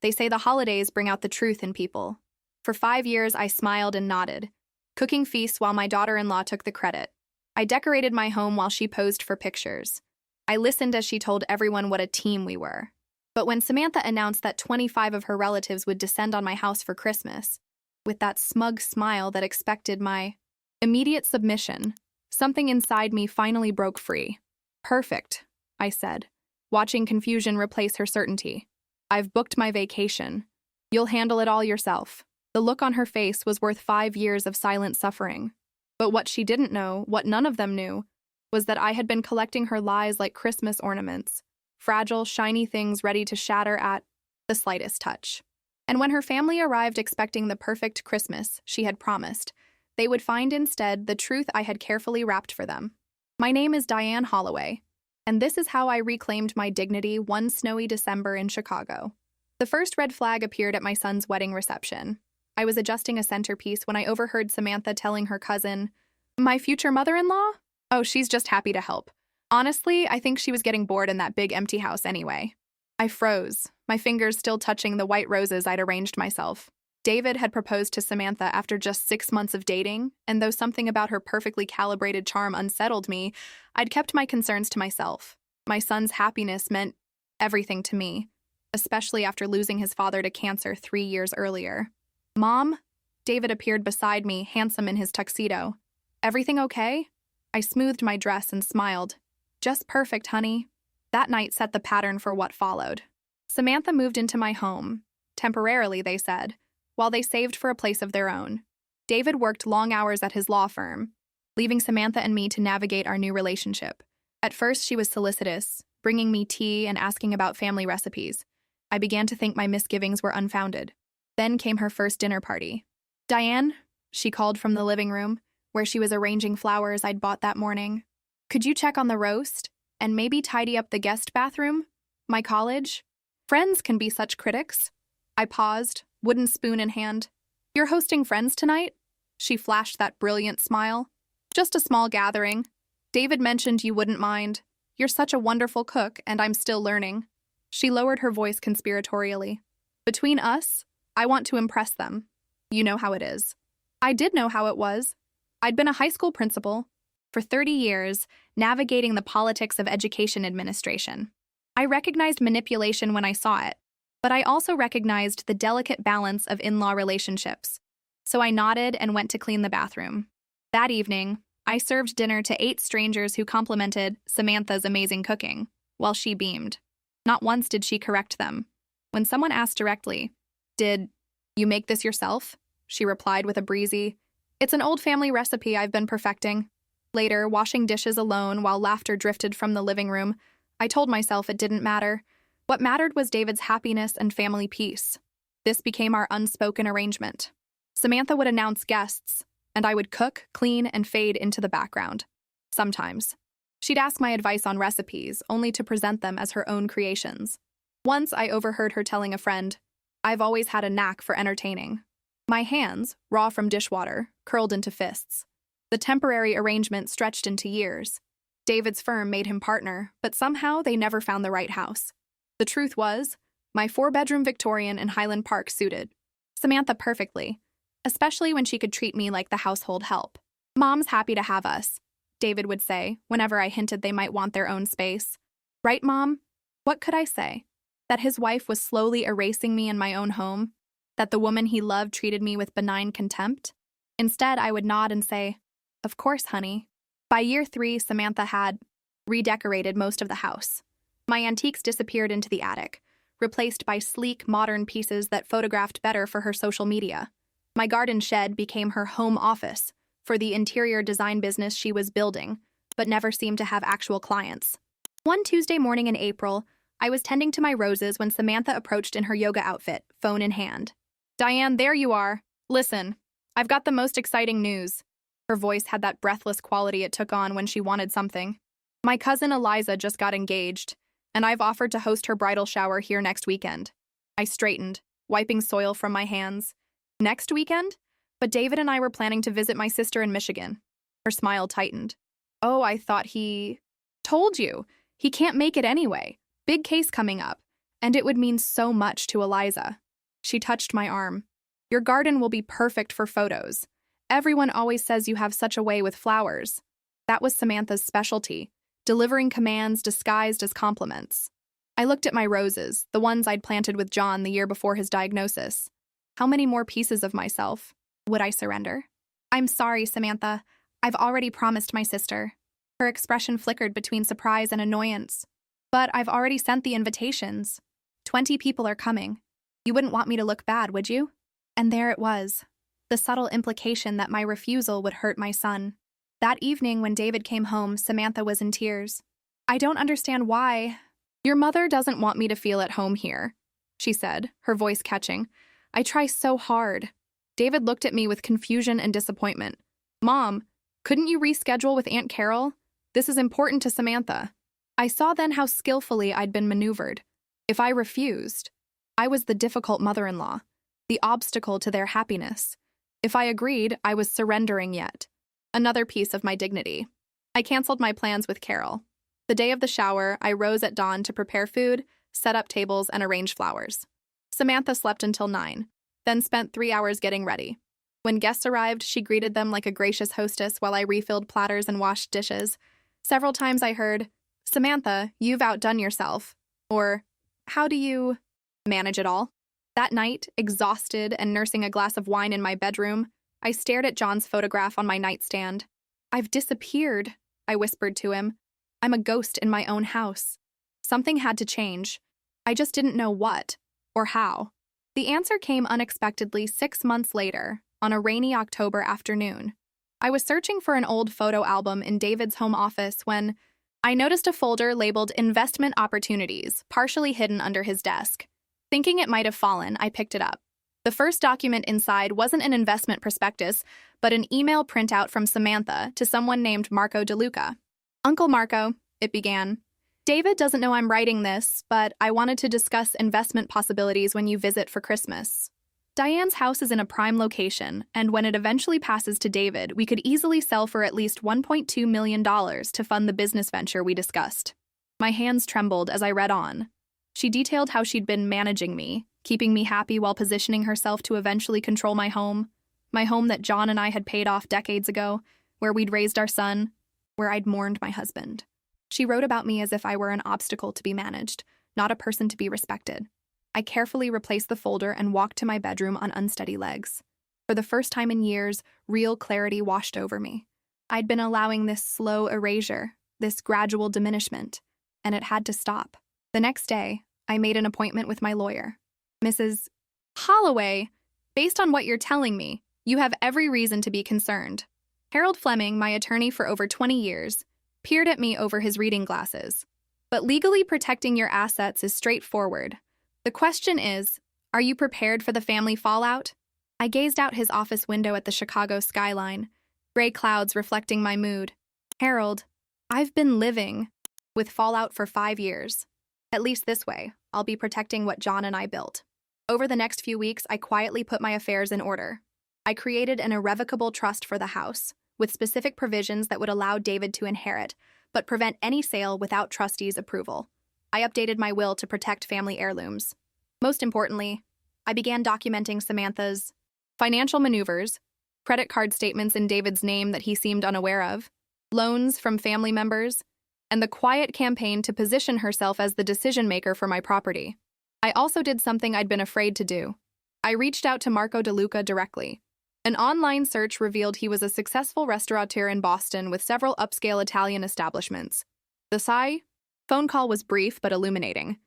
They say the holidays bring out the truth in people. For 5 years, I smiled and nodded, cooking feasts while my daughter-in-law took the credit. I decorated my home while she posed for pictures. I listened as she told everyone what a team we were. But when Samantha announced that 25 of her relatives would descend on my house for Christmas, with that smug smile that expected my immediate submission, something inside me finally broke free. "Perfect," I said, watching confusion replace her certainty. "I've booked my vacation. You'll handle it all yourself." The look on her face was worth 5 years of silent suffering. But what she didn't know, what none of them knew, was that I had been collecting her lies like Christmas ornaments, fragile, shiny things ready to shatter at the slightest touch. And when her family arrived expecting the perfect Christmas she had promised, they would find instead the truth I had carefully wrapped for them. My name is Diane Holloway, and this is how I reclaimed my dignity one snowy December in Chicago. The first red flag appeared at my son's wedding reception. I was adjusting a centerpiece when I overheard Samantha telling her cousin, "My future mother-in-law? Oh, she's just happy to help. Honestly, I think she was getting bored in that big empty house anyway." I froze, my fingers still touching the white roses I'd arranged myself. David had proposed to Samantha after just 6 months of dating, and though something about her perfectly calibrated charm unsettled me, I'd kept my concerns to myself. My son's happiness meant everything to me, especially after losing his father to cancer 3 years earlier. "Mom?" David appeared beside me, handsome in his tuxedo. "Everything okay?" I smoothed my dress and smiled. "Just perfect, honey." That night set the pattern for what followed. Samantha moved into my home, temporarily, they said, while they saved for a place of their own. David worked long hours at his law firm, leaving Samantha and me to navigate our new relationship. At first, she was solicitous, bringing me tea and asking about family recipes. I began to think my misgivings were unfounded. Then came her first dinner party. "Diane," she called from the living room, where she was arranging flowers I'd bought that morning. "Could you check on the roast, and maybe tidy up the guest bathroom? My college friends can be such critics." I paused, wooden spoon in hand. "You're hosting friends tonight?" She flashed that brilliant smile. "Just a small gathering. David mentioned you wouldn't mind. You're such a wonderful cook, and I'm still learning." She lowered her voice conspiratorially. "Between us, I want to impress them. You know how it is." I did know how it was. I'd been a high school principal for 30 years, navigating the politics of education administration. I recognized manipulation when I saw it, but I also recognized the delicate balance of in-law relationships. So I nodded and went to clean the bathroom. That evening, I served dinner to 8 strangers who complimented Samantha's amazing cooking, while she beamed. Not once did she correct them. When someone asked directly, "Did you make this yourself?" she replied with a breezy, "It's an old family recipe I've been perfecting." Later, washing dishes alone while laughter drifted from the living room, I told myself it didn't matter. What mattered was David's happiness and family peace. This became our unspoken arrangement. Samantha would announce guests, and I would cook, clean, and fade into the background. Sometimes. She'd ask my advice on recipes, only to present them as her own creations. Once I overheard her telling a friend, "I've always had a knack for entertaining." My hands, raw from dishwater, curled into fists. The temporary arrangement stretched into years. David's firm made him partner, but somehow they never found the right house. The truth was, my 4-bedroom Victorian in Highland Park suited Samantha perfectly, especially when she could treat me like the household help. "Mom's happy to have us," David would say whenever I hinted they might want their own space. "Right, Mom?" What could I say? That his wife was slowly erasing me in my own home? That the woman he loved treated me with benign contempt? Instead, I would nod and say, "Of course, honey." By year 3, Samantha had redecorated most of the house. My antiques disappeared into the attic, replaced by sleek, modern pieces that photographed better for her social media. My garden shed became her home office for the interior design business she was building, but never seemed to have actual clients. One Tuesday morning in April, I was tending to my roses when Samantha approached in her yoga outfit, phone in hand. "Diane, there you are. Listen, I've got the most exciting news." Her voice had that breathless quality it took on when she wanted something. "My cousin Eliza just got engaged, and I've offered to host her bridal shower here next weekend." I straightened, wiping soil from my hands. "Next weekend? But David and I were planning to visit my sister in Michigan." Her smile tightened. "Oh, I thought he told you. He can't make it anyway. Big case coming up. And it would mean so much to Eliza. She touched my arm. Your garden will be perfect for photos. Everyone always says you have such a way with flowers. That was Samantha's specialty, delivering commands disguised as compliments. I looked at my roses, the ones I'd planted with John the year before his diagnosis. How many more pieces of myself would I surrender? I'm sorry, Samantha. I've already promised my sister. Her expression flickered between surprise and annoyance. But I've already sent the invitations. 20 people are coming. You wouldn't want me to look bad, would you? And there it was, the subtle implication that my refusal would hurt my son. That evening when David came home, Samantha was in tears. I don't understand why. Your mother doesn't want me to feel at home here, she said, her voice catching. I try so hard. David looked at me with confusion and disappointment. Mom, couldn't you reschedule with Aunt Carol? This is important to Samantha. I saw then how skillfully I'd been maneuvered. If I refused, I was the difficult mother-in-law, the obstacle to their happiness. If I agreed, I was surrendering yet. Another piece of my dignity. I canceled my plans with Carol. The day of the shower, I rose at dawn to prepare food, set up tables, and arrange flowers. Samantha slept until 9, then spent 3 hours getting ready. When guests arrived, she greeted them like a gracious hostess while I refilled platters and washed dishes. Several times I heard, Samantha, you've outdone yourself. Or, how do you manage it all? That night, exhausted and nursing a glass of wine in my bedroom, I stared at John's photograph on my nightstand. I've disappeared, I whispered to him. I'm a ghost in my own house. Something had to change. I just didn't know what or how. The answer came unexpectedly 6 months later, on a rainy October afternoon. I was searching for an old photo album in David's home office when I noticed a folder labeled Investment Opportunities, partially hidden under his desk. Thinking it might have fallen, I picked it up. The first document inside wasn't an investment prospectus, but an email printout from Samantha to someone named Marco DeLuca. Uncle Marco, it began. David doesn't know I'm writing this, but I wanted to discuss investment possibilities when you visit for Christmas. Diane's house is in a prime location, and when it eventually passes to David, we could easily sell for at least $1.2 million to fund the business venture we discussed. My hands trembled as I read on. She detailed how she'd been managing me, keeping me happy while positioning herself to eventually control my home that John and I had paid off decades ago, where we'd raised our son, where I'd mourned my husband. She wrote about me as if I were an obstacle to be managed, not a person to be respected. I carefully replaced the folder and walked to my bedroom on unsteady legs. For the first time in years, real clarity washed over me. I'd been allowing this slow erasure, this gradual diminishment, and it had to stop. The next day, I made an appointment with my lawyer. Mrs. Holloway, based on what you're telling me, you have every reason to be concerned. Harold Fleming, my attorney for over 20 years, peered at me over his reading glasses. But legally protecting your assets is straightforward. The question is, are you prepared for the family fallout? I gazed out his office window at the Chicago skyline, gray clouds reflecting my mood. Harold, I've been living with fallout for 5 years. At least this way, I'll be protecting what John and I built. Over the next few weeks, I quietly put my affairs in order. I created an irrevocable trust for the house, with specific provisions that would allow David to inherit, but prevent any sale without trustees' approval. I updated my will to protect family heirlooms. Most importantly, I began documenting Samantha's financial maneuvers, credit card statements in David's name that he seemed unaware of, loans from family members, and the quiet campaign to position herself as the decision-maker for my property. I also did something I'd been afraid to do. I reached out to Marco DeLuca directly. An online search revealed he was a successful restaurateur in Boston with several upscale Italian establishments. The phone call was brief but illuminating.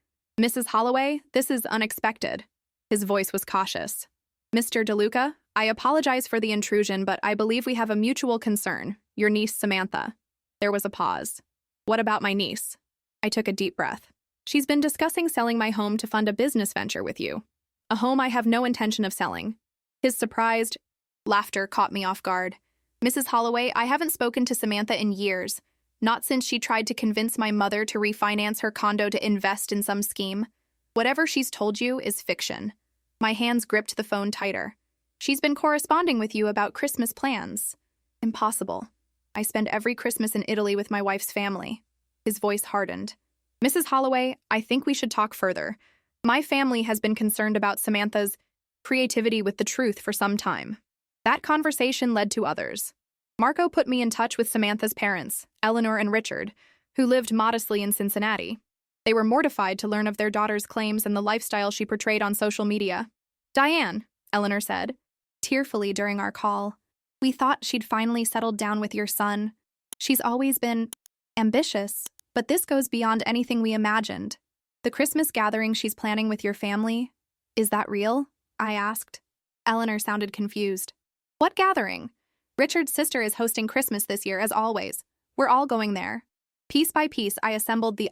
Mrs. Holloway, this is unexpected. His voice was cautious. Mr. DeLuca, I apologize for the intrusion, but I believe we have a mutual concern, your niece Samantha. There was a pause. What about my niece? I took a deep breath. She's been discussing selling my home to fund a business venture with you. A home I have no intention of selling. His surprised laughter caught me off guard. Mrs. Holloway, I haven't spoken to Samantha in years. Not since she tried to convince my mother to refinance her condo to invest in some scheme. Whatever she's told you is fiction. My hands gripped the phone tighter. She's been corresponding with you about Christmas plans. Impossible. I spend every Christmas in Italy with my wife's family. His voice hardened. Mrs. Holloway, I think we should talk further. My family has been concerned about Samantha's creativity with the truth for some time. That conversation led to others. Marco put me in touch with Samantha's parents, Eleanor and Richard, who lived modestly in Cincinnati. They were mortified to learn of their daughter's claims and the lifestyle she portrayed on social media. "Diane," Eleanor said, tearfully during our call, "we thought she'd finally settled down with your son. She's always been ambitious, but this goes beyond anything we imagined. The Christmas gathering she's planning with your family, is that real?" I asked. Eleanor sounded confused. "What gathering? Richard's sister is hosting Christmas this year, as always. We're all going there." Piece by piece, I assembled the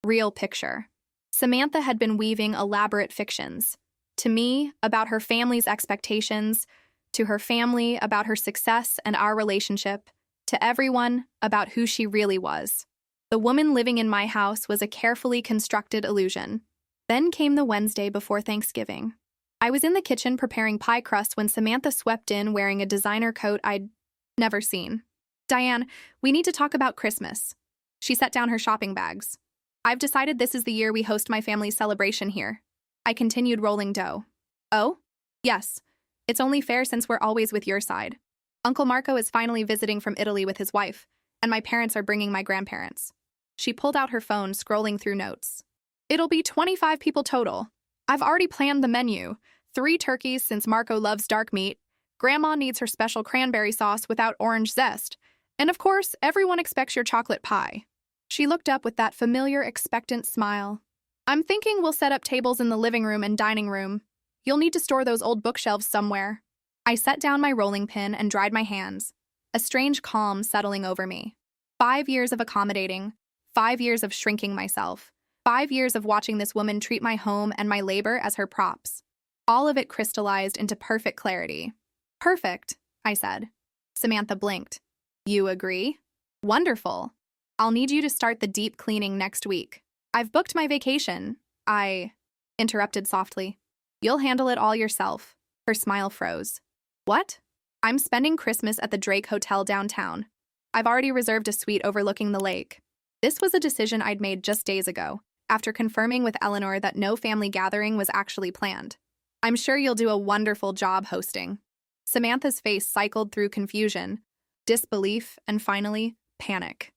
real picture. Samantha had been weaving elaborate fictions. To me, about her family's expectations, to her family, about her success and our relationship, to everyone, about who she really was. The woman living in my house was a carefully constructed illusion. Then came the Wednesday before Thanksgiving. I was in the kitchen preparing pie crust when Samantha swept in wearing a designer coat I'd never seen. "Diane, we need to talk about Christmas." She set down her shopping bags. "I've decided this is the year we host my family's celebration here." I continued rolling dough. "Oh? Yes. It's only fair since we're always with your side. Uncle Marco is finally visiting from Italy with his wife, and my parents are bringing my grandparents." She pulled out her phone, scrolling through notes. "It'll be 25 people total. I've already planned the menu. 3 turkeys since Marco loves dark meat. Grandma needs her special cranberry sauce without orange zest. And of course, everyone expects your chocolate pie." She looked up with that familiar, expectant smile. "I'm thinking we'll set up tables in the living room and dining room. You'll need to store those old bookshelves somewhere." I set down my rolling pin and dried my hands, a strange calm settling over me. 5 years of accommodating, 5 years of shrinking myself, 5 years of watching this woman treat my home and my labor as her props. All of it crystallized into perfect clarity. "Perfect," I said. Samantha blinked. "You agree? Wonderful. I'll need you to start the deep cleaning next week. I've booked my vacation." I interrupted softly. "You'll handle it all yourself." Her smile froze. "What?" "I'm spending Christmas at the Drake Hotel downtown. I've already reserved a suite overlooking the lake." This was a decision I'd made just days ago, after confirming with Eleanor that no family gathering was actually planned. "I'm sure you'll do a wonderful job hosting." Samantha's face cycled through confusion, disbelief, and finally, panic.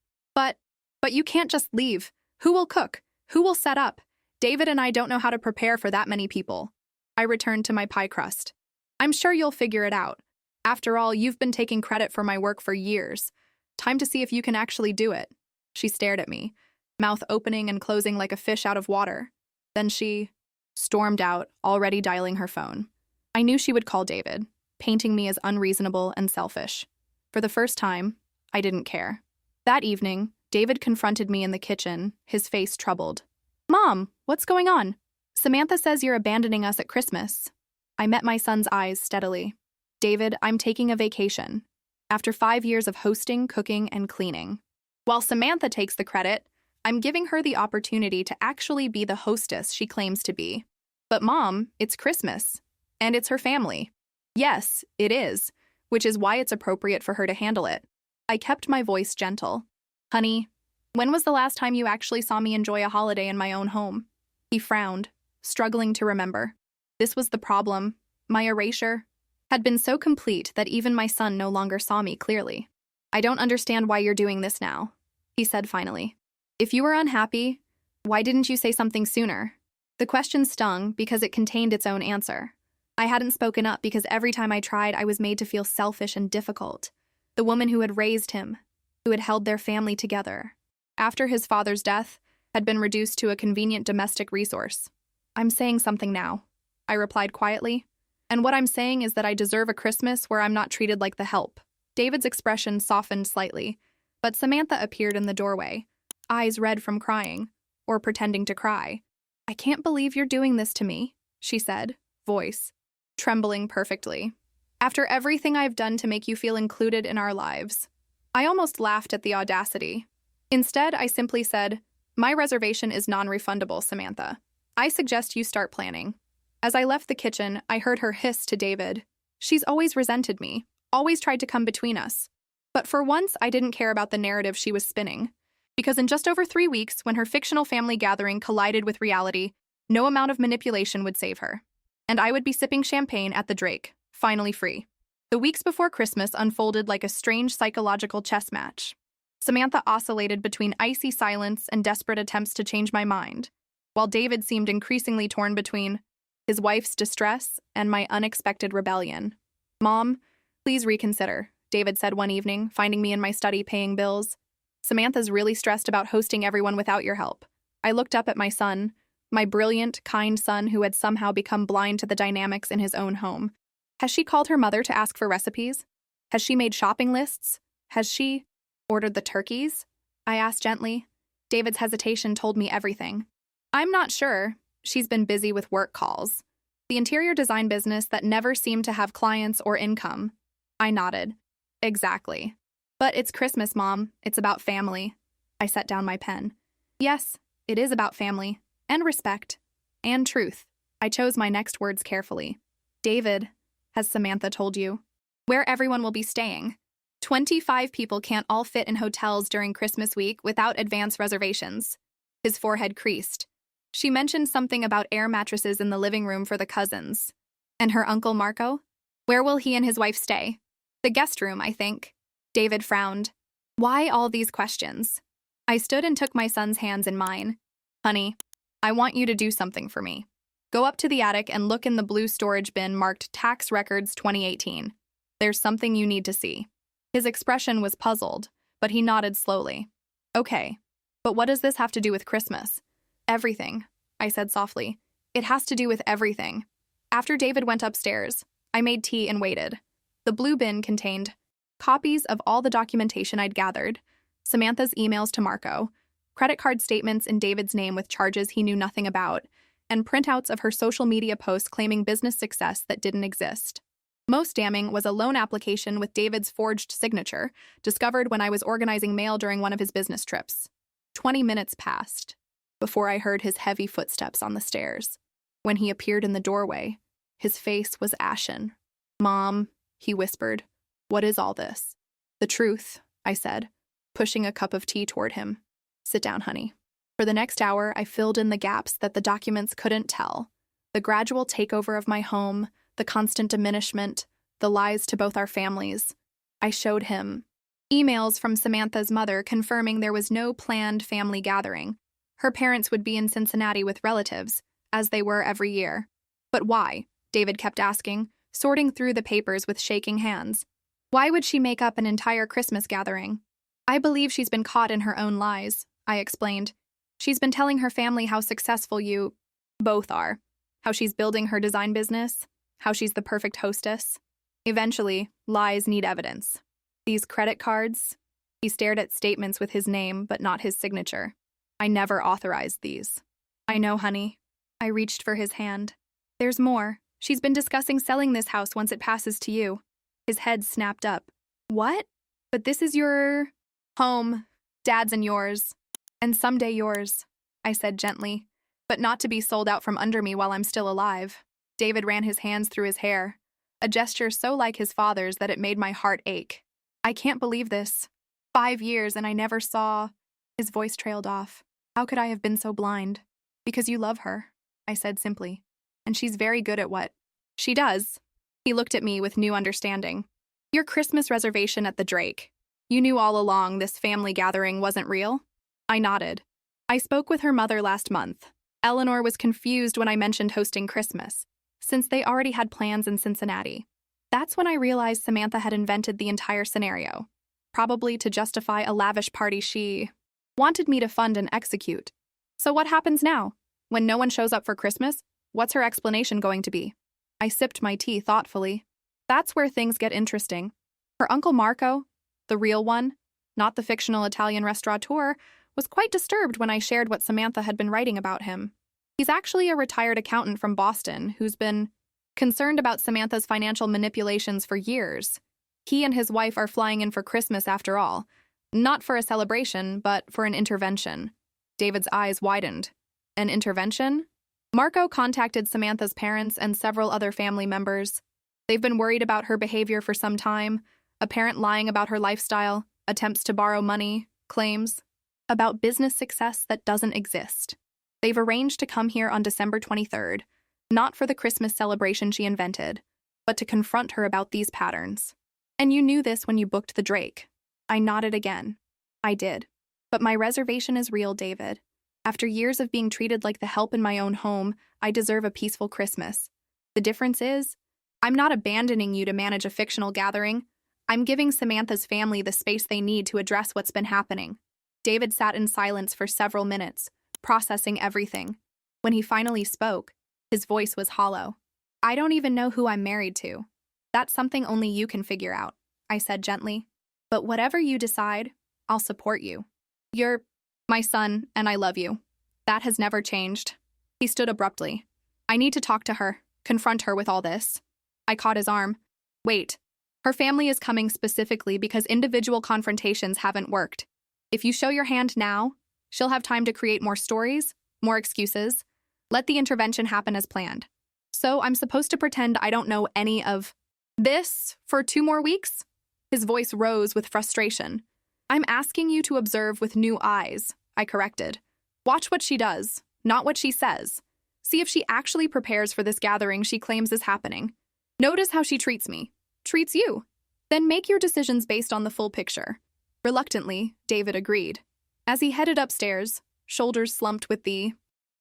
But you can't just leave. Who will cook? Who will set up? David and I don't know how to prepare for that many people." I returned to my pie crust. "I'm sure you'll figure it out. After all, you've been taking credit for my work for years. Time to see if you can actually do it." She stared at me, mouth opening and closing like a fish out of water. Then she stormed out, already dialing her phone. I knew she would call David, painting me as unreasonable and selfish. For the first time, I didn't care. That evening, David confronted me in the kitchen, his face troubled. "Mom, what's going on? Samantha says you're abandoning us at Christmas." I met my son's eyes steadily. "David, I'm taking a vacation. After 5 years of hosting, cooking, and cleaning. While Samantha takes the credit, I'm giving her the opportunity to actually be the hostess she claims to be. But Mom, it's Christmas. And it's her family." "Yes, it is, which is why it's appropriate for her to handle it." I kept my voice gentle. "Honey, when was the last time you actually saw me enjoy a holiday in my own home?" He frowned, struggling to remember. This was the problem. My erasure had been so complete that even my son no longer saw me clearly. "I don't understand why you're doing this now," he said finally. "If you were unhappy, why didn't you say something sooner?" The question stung because it contained its own answer. I hadn't spoken up because every time I tried, I was made to feel selfish and difficult. The woman who had raised him, who had held their family together, after his father's death, had been reduced to a convenient domestic resource. "I'm saying something now," I replied quietly. "And what I'm saying is that I deserve a Christmas where I'm not treated like the help." David's expression softened slightly, but Samantha appeared in the doorway, eyes red from crying, or pretending to cry. "I can't believe you're doing this to me," she said, voice trembling perfectly. "After everything I've done to make you feel included in our lives." I almost laughed at the audacity. Instead, I simply said, "My reservation is non-refundable, Samantha. I suggest you start planning." As I left the kitchen, I heard her hiss to David. "She's always resented me, always tried to come between us." But for once, I didn't care about the narrative she was spinning. Because in just over 3 weeks, when her fictional family gathering collided with reality, No amount of manipulation would save her. And I would be sipping champagne at the Drake, finally free. The weeks before Christmas unfolded like a strange psychological chess match. Samantha oscillated between icy silence and desperate attempts to change my mind, while David seemed increasingly torn between his wife's distress and my unexpected rebellion. "Mom, please reconsider," David said one evening, finding me in my study paying bills. "Samantha's really stressed about hosting everyone without your help." I looked up at my son, my brilliant, kind son who had somehow become blind to the dynamics in his own home. Has she called her mother to ask for recipes? Has she made shopping lists? Has she ordered the turkeys? I asked gently. David's hesitation told me everything. I'm not sure. She's been busy with work calls. The interior design business that never seemed to have clients or income. I nodded. Exactly. But it's Christmas, Mom. It's about family. I set down my pen. Yes, it is about family. And respect. And truth. I chose my next words carefully. David, has Samantha told you where everyone will be staying? 25 people can't all fit in hotels during Christmas week without advance reservations. His forehead creased. She mentioned something about air mattresses in the living room for the cousins. And her uncle Marco? Where will he and his wife stay? The guest room, I think. David frowned. Why all these questions? I stood and took my son's hands in mine. Honey, I want you to do something for me. Go up to the attic and look in the blue storage bin marked Tax Records 2018. There's something you need to see. His expression was puzzled, but he nodded slowly. Okay, but what does this have to do with Christmas? Everything, I said softly. It has to do with everything. After David went upstairs, I made tea and waited. The blue bin contained copies of all the documentation I'd gathered, Samantha's emails to Marco, credit card statements in David's name with charges he knew nothing about, and printouts of her social media posts claiming business success that didn't exist. Most damning was a loan application with David's forged signature, discovered when I was organizing mail during one of his business trips. 20 minutes passed before I heard his heavy footsteps on the stairs. When he appeared in the doorway, his face was ashen. Mom, he whispered, what is all this? The truth, I said, pushing a cup of tea toward him. Sit down, honey. For the next hour, I filled in the gaps that the documents couldn't tell. The gradual takeover of my home, the constant diminishment, the lies to both our families. I showed him emails from Samantha's mother confirming there was no planned family gathering. Her parents would be in Cincinnati with relatives, as they were every year. But why? David kept asking, sorting through the papers with shaking hands. Why would she make up an entire Christmas gathering? I believe she's been caught in her own lies, I explained. She's been telling her family how successful you both are, how she's building her design business, how she's the perfect hostess. Eventually, lies need evidence. These credit cards, he stared at statements with his name but not his signature. I never authorized these. I know, honey. I reached for his hand. There's more. She's been discussing selling this house once it passes to you. His head snapped up. What? But this is your home, Dad's and yours, and someday yours, I said gently, but not to be sold out from under me while I'm still alive. David ran his hands through his hair, a gesture so like his father's that it made my heart ache. I can't believe this. 5 years and I never saw... His voice trailed off. How could I have been so blind? Because you love her, I said simply. And she's very good at what she does. He looked at me with new understanding. Your Christmas reservation at the Drake. You knew all along this family gathering wasn't real? I nodded. I spoke with her mother last month. Eleanor was confused when I mentioned hosting Christmas, since they already had plans in Cincinnati. That's when I realized Samantha had invented the entire scenario, probably to justify a lavish party she wanted me to fund and execute. So what happens now? When no one shows up for Christmas, what's her explanation going to be? I sipped my tea thoughtfully. That's where things get interesting. Her uncle Marco, the real one, not the fictional Italian restaurateur, was quite disturbed when I shared what Samantha had been writing about him. He's actually a retired accountant from Boston who's been concerned about Samantha's financial manipulations for years. He and his wife are flying in for Christmas after all. Not for a celebration, but for an intervention. David's eyes widened. An intervention? Marco contacted Samantha's parents and several other family members. They've been worried about her behavior for some time, apparent lying about her lifestyle, attempts to borrow money, claims about business success that doesn't exist. They've arranged to come here on December 23rd, not for the Christmas celebration she invented, but to confront her about these patterns. And you knew this when you booked the Drake. I nodded again. I did. But my reservation is real, David. After years of being treated like the help in my own home, I deserve a peaceful Christmas. The difference is, I'm not abandoning you to manage a fictional gathering. I'm giving Samantha's family the space they need to address what's been happening. David sat in silence for several minutes, processing everything. When he finally spoke, his voice was hollow. I don't even know who I'm married to. That's something only you can figure out, I said gently. But whatever you decide, I'll support you. You're my son, and I love you. That has never changed. He stood abruptly. I need to talk to her, confront her with all this. I caught his arm. Wait. Her family is coming specifically because individual confrontations haven't worked. If you show your hand now, she'll have time to create more stories, more excuses. Let the intervention happen as planned. So I'm supposed to pretend I don't know any of this for 2 more weeks? His voice rose with frustration. I'm asking you to observe with new eyes, I corrected. Watch what she does, not what she says. See if she actually prepares for this gathering she claims is happening. Notice how she treats me, treats you. Then make your decisions based on the full picture. Reluctantly, David agreed. As he headed upstairs, shoulders slumped with the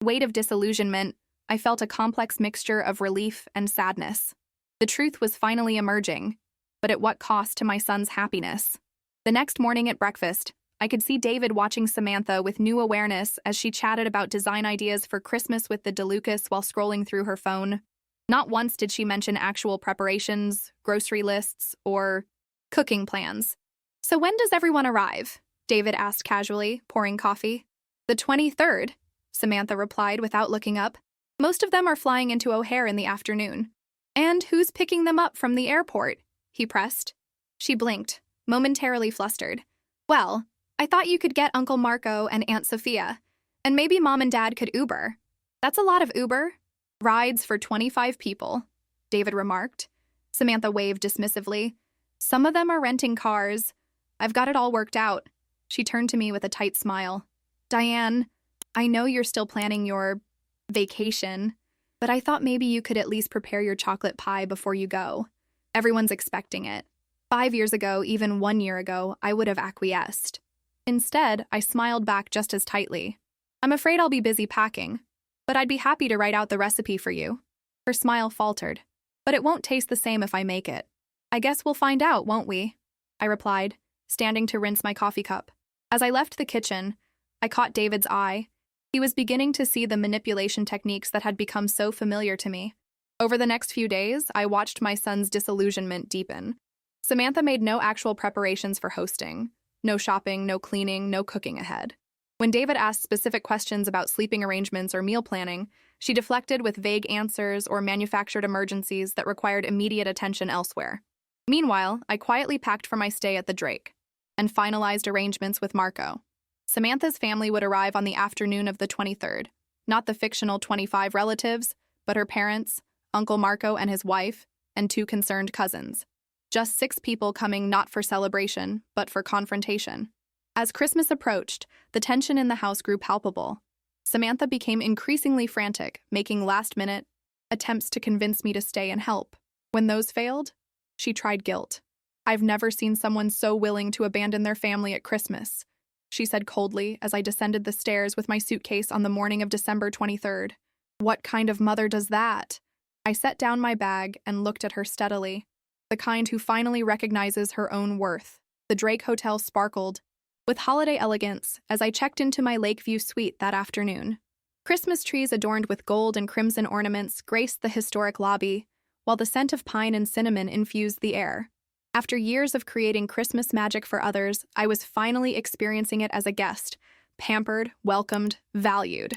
weight of disillusionment, I felt a complex mixture of relief and sadness. The truth was finally emerging, but at what cost to my son's happiness? The next morning at breakfast, I could see David watching Samantha with new awareness as she chatted about design ideas for Christmas with the DeLucas while scrolling through her phone. Not once did she mention actual preparations, grocery lists, or cooking plans. So when does everyone arrive? David asked casually, pouring coffee. The 23rd, Samantha replied without looking up. Most of them are flying into O'Hare in the afternoon. And who's picking them up from the airport? He pressed. She blinked, momentarily flustered. Well, I thought you could get Uncle Marco and Aunt Sophia, and maybe Mom and Dad could Uber. That's a lot of Uber. Rides for 25 people, David remarked. Samantha waved dismissively. Some of them are renting cars. I've got it all worked out. She turned to me with a tight smile. Diane, I know you're still planning your vacation, but I thought maybe you could at least prepare your chocolate pie before you go. Everyone's expecting it. 5 years ago, even 1 year ago, I would have acquiesced. Instead, I smiled back just as tightly. I'm afraid I'll be busy packing, but I'd be happy to write out the recipe for you. Her smile faltered. But it won't taste the same if I make it. I guess we'll find out, won't we? I replied, standing to rinse my coffee cup. As I left the kitchen, I caught David's eye. He was beginning to see the manipulation techniques that had become so familiar to me. Over the next few days, I watched my son's disillusionment deepen. Samantha made no actual preparations for hosting. No shopping, no cleaning, no cooking ahead. When David asked specific questions about sleeping arrangements or meal planning, she deflected with vague answers or manufactured emergencies that required immediate attention elsewhere. Meanwhile, I quietly packed for my stay at the Drake and finalized arrangements with Marco. Samantha's family would arrive on the afternoon of the 23rd, not the fictional 25 relatives, but her parents, Uncle Marco and his wife, and 2 concerned cousins. Just 6 people coming not for celebration, but for confrontation. As Christmas approached, the tension in the house grew palpable. Samantha became increasingly frantic, making last-minute attempts to convince me to stay and help. When those failed, she tried guilt. I've never seen someone so willing to abandon their family at Christmas, she said coldly as I descended the stairs with my suitcase on the morning of December 23rd. What kind of mother does that? I set down my bag and looked at her steadily. The kind who finally recognizes her own worth. The Drake Hotel sparkled with holiday elegance as I checked into my Lakeview suite that afternoon. Christmas trees adorned with gold and crimson ornaments graced the historic lobby, while the scent of pine and cinnamon infused the air. After years of creating Christmas magic for others, I was finally experiencing it as a guest, pampered, welcomed, valued.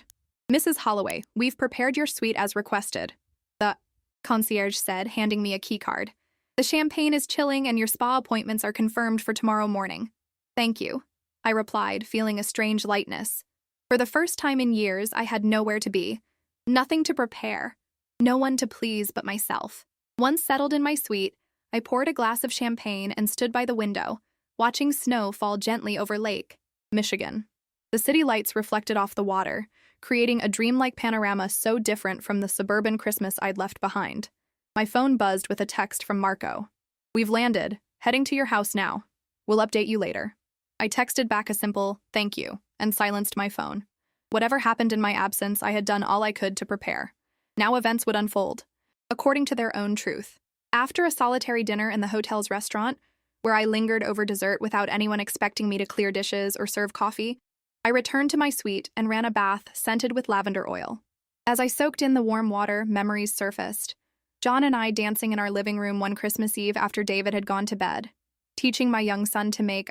Mrs. Holloway, we've prepared your suite as requested, the concierge said, handing me a keycard. The champagne is chilling and your spa appointments are confirmed for tomorrow morning. Thank you, I replied, feeling a strange lightness. For the first time in years, I had nowhere to be, nothing to prepare, no one to please but myself. Once settled in my suite, I poured a glass of champagne and stood by the window, watching snow fall gently over Lake Michigan. The city lights reflected off the water, creating a dreamlike panorama so different from the suburban Christmas I'd left behind. My phone buzzed with a text from Marco. "We've landed. Heading to your house now. We'll update you later." I texted back a simple, "Thank you," and silenced my phone. Whatever happened in my absence, I had done all I could to prepare. Now events would unfold, according to their own truth. After a solitary dinner in the hotel's restaurant, where I lingered over dessert without anyone expecting me to clear dishes or serve coffee, I returned to my suite and ran a bath scented with lavender oil. As I soaked in the warm water, memories surfaced. John and I dancing in our living room one Christmas Eve after David had gone to bed, teaching my young son to make,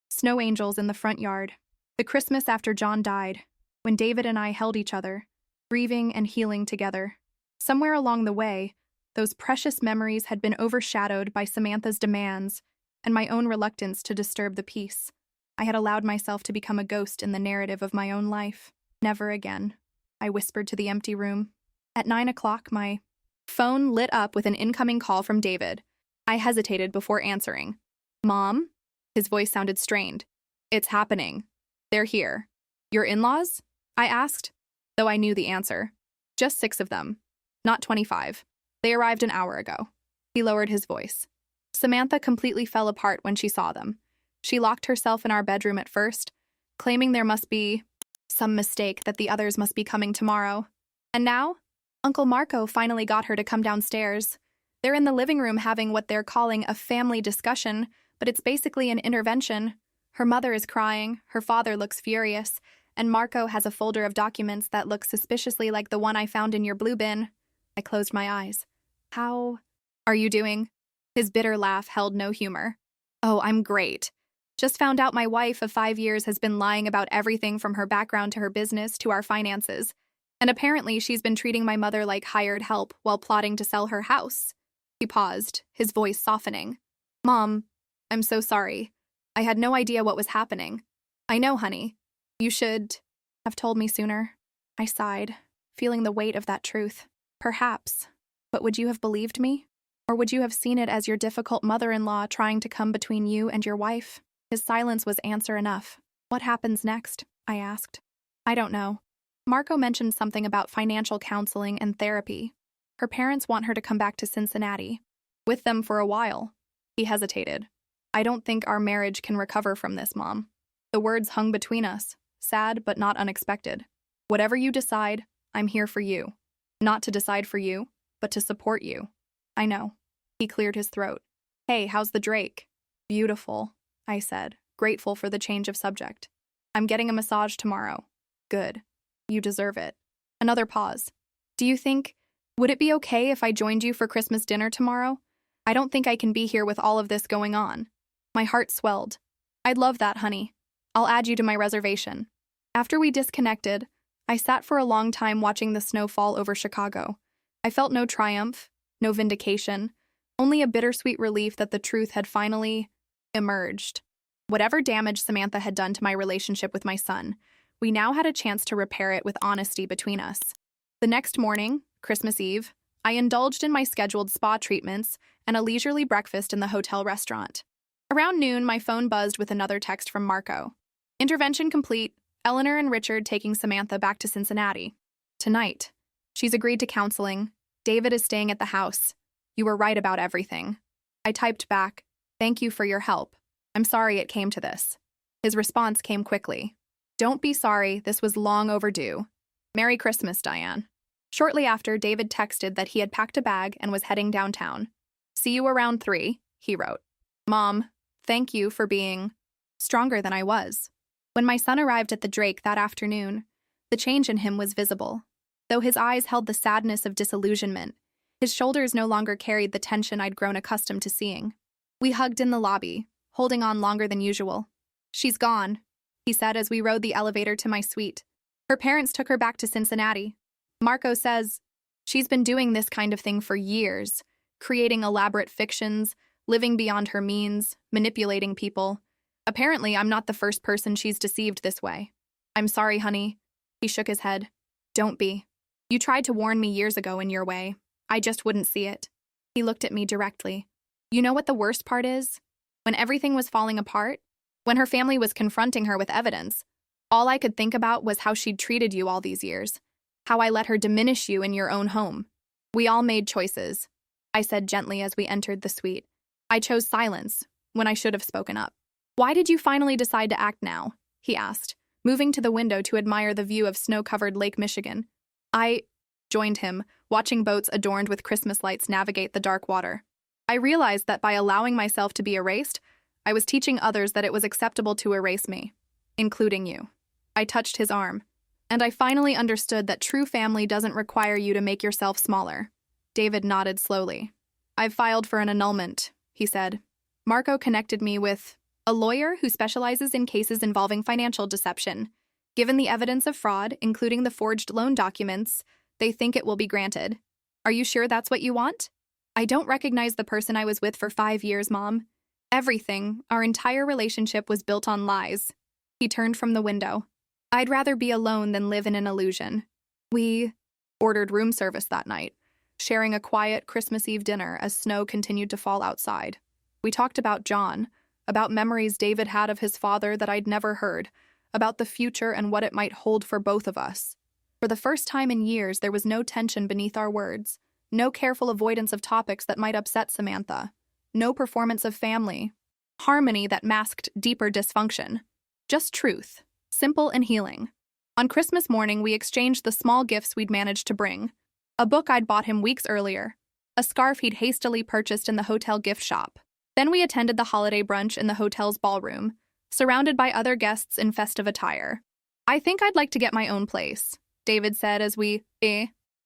snow angels in the front yard. The Christmas after John died, when David and I held each other, grieving and healing together. Somewhere along the way, those precious memories had been overshadowed by Samantha's demands and my own reluctance to disturb the peace. I had allowed myself to become a ghost in the narrative of my own life. "Never again," I whispered to the empty room. At 9 o'clock, my phone lit up with an incoming call from David. I hesitated before answering. "Mom?" His voice sounded strained. "It's happening. They're here." "Your in-laws?" I asked, though I knew the answer. "Just 6 of them, not 25. They arrived an hour ago." He lowered his voice. "Samantha completely fell apart when she saw them. She locked herself in our bedroom at first, claiming there must be some mistake, that the others must be coming tomorrow. And now, Uncle Marco finally got her to come downstairs. They're in the living room having what they're calling a family discussion, but it's basically an intervention. Her mother is crying, her father looks furious, and Marco has a folder of documents that looks suspiciously like the one I found in your blue bin." I closed my eyes. "How are you doing?" His bitter laugh held no humor. "Oh, I'm great. Just found out my wife of 5 years has been lying about everything from her background to her business to our finances. And apparently she's been treating my mother like hired help while plotting to sell her house." He paused, his voice softening. "Mom, I'm so sorry. I had no idea what was happening." "I know, honey. You should have told me sooner." I sighed, feeling the weight of that truth. "Perhaps. But would you have believed me? Or would you have seen it as your difficult mother-in-law trying to come between you and your wife?" His silence was answer enough. "What happens next?" I asked. "I don't know. Marco mentioned something about financial counseling and therapy. Her parents want her to come back to Cincinnati. With them for a while." He hesitated. "I don't think our marriage can recover from this, Mom." The words hung between us, sad but not unexpected. "Whatever you decide, I'm here for you. Not to decide for you, but to support you." "I know." He cleared his throat. "Hey, how's the Drake?" "Beautiful," I said, grateful for the change of subject. "I'm getting a massage tomorrow." "Good. You deserve it." Another pause. Would it be okay if I joined you for Christmas dinner tomorrow? I don't think I can be here with all of this going on." My heart swelled. "I'd love that, honey. I'll add you to my reservation." After we disconnected, I sat for a long time watching the snow fall over Chicago. I felt no triumph, no vindication, only a bittersweet relief that the truth had finally emerged. Whatever damage Samantha had done to my relationship with my son, we now had a chance to repair it with honesty between us. The next morning, Christmas Eve, I indulged in my scheduled spa treatments and a leisurely breakfast in the hotel restaurant. Around noon, my phone buzzed with another text from Marco. "Intervention complete. Eleanor and Richard taking Samantha back to Cincinnati tonight. She's agreed to counseling. David is staying at the house. You were right about everything." I typed back, "Thank you for your help. I'm sorry it came to this." His response came quickly. "Don't be sorry, this was long overdue. Merry Christmas, Diane." Shortly after, David texted that he had packed a bag and was heading downtown. "See you around 3, he wrote. "Mom, thank you for being stronger than I was." When my son arrived at the Drake that afternoon, the change in him was visible. Though his eyes held the sadness of disillusionment, his shoulders no longer carried the tension I'd grown accustomed to seeing. We hugged in the lobby, holding on longer than usual. "She's gone," he said as we rode the elevator to my suite. "Her parents took her back to Cincinnati. Marco says she's been doing this kind of thing for years, creating elaborate fictions, living beyond her means, manipulating people. Apparently, I'm not the first person she's deceived this way." "I'm sorry, honey." He shook his head. "Don't be. You tried to warn me years ago in your way. I just wouldn't see it." He looked at me directly. "You know what the worst part is? When everything was falling apart, when her family was confronting her with evidence, All I could think about was how she'd treated you all these years, how I let her diminish you in your own home. We all made choices, I said gently as we entered the suite. I chose silence when I should have spoken up. Why did you finally decide to act now? He asked, moving to the window to admire the view of snow-covered Lake Michigan. I joined him, watching boats adorned with Christmas lights navigate the dark water. I realized that by allowing myself to be erased, I was teaching others that it was acceptable to erase me, including you. I touched his arm, and I finally understood that true family doesn't require you to make yourself smaller. David nodded slowly. I've filed for an annulment, he said. Marco connected me with a lawyer who specializes in cases involving financial deception. Given the evidence of fraud, including the forged loan documents, they think it will be granted. Are you sure that's what you want? I don't recognize the person I was with for 5 years, Mom. Everything, our entire relationship was built on lies. He turned from the window. I'd rather be alone than live in an illusion. We ordered room service that night, sharing a quiet Christmas Eve dinner as snow continued to fall outside. We talked about John, about memories David had of his father that I'd never heard, about the future and what it might hold for both of us. For the first time in years, there was no tension beneath our words, no careful avoidance of topics that might upset Samantha, no performance of family, harmony that masked deeper dysfunction. Just truth, simple and healing. On Christmas morning, we exchanged the small gifts we'd managed to bring. A book I'd bought him weeks earlier, a scarf he'd hastily purchased in the hotel gift shop. Then we attended the holiday brunch in the hotel's ballroom, surrounded by other guests in festive attire. I think I'd like to get my own place, David said as we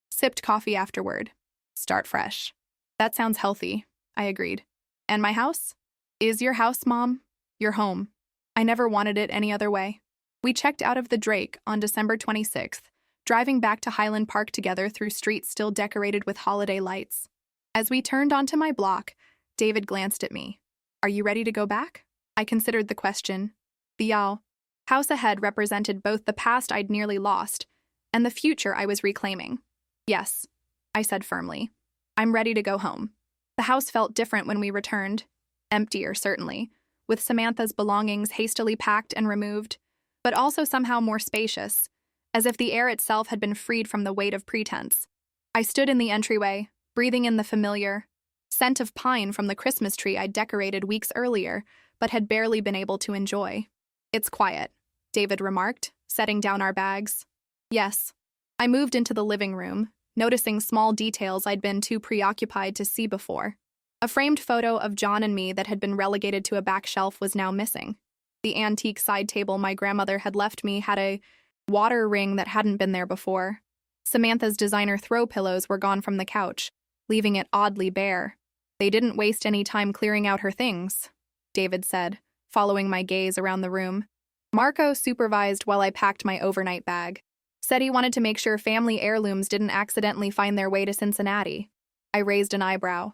sipped coffee afterward. Start fresh. That sounds healthy, I agreed. And my house? Is your house, Mom? Your home. I never wanted it any other way. We checked out of the Drake on December 26th, driving back to Highland Park together through streets still decorated with holiday lights. As we turned onto my block, David glanced at me. Are you ready to go back? I considered the question. The house ahead represented both the past I'd nearly lost and the future I was reclaiming. Yes, I said firmly. I'm ready to go home. The house felt different when we returned. Emptier, certainly, with Samantha's belongings hastily packed and removed, but also somehow more spacious, as if the air itself had been freed from the weight of pretense. I stood in the entryway, breathing in the familiar scent of pine from the Christmas tree I'd decorated weeks earlier, but had barely been able to enjoy. It's quiet, David remarked, setting down our bags. Yes. I moved into the living room, noticing small details I'd been too preoccupied to see before. A framed photo of John and me that had been relegated to a back shelf was now missing. The antique side table my grandmother had left me had a water ring that hadn't been there before. Samantha's designer throw pillows were gone from the couch, leaving it oddly bare. They didn't waste any time clearing out her things, David said, following my gaze around the room. Marco supervised while I packed my overnight bag. Said he wanted to make sure family heirlooms didn't accidentally find their way to Cincinnati. I raised an eyebrow.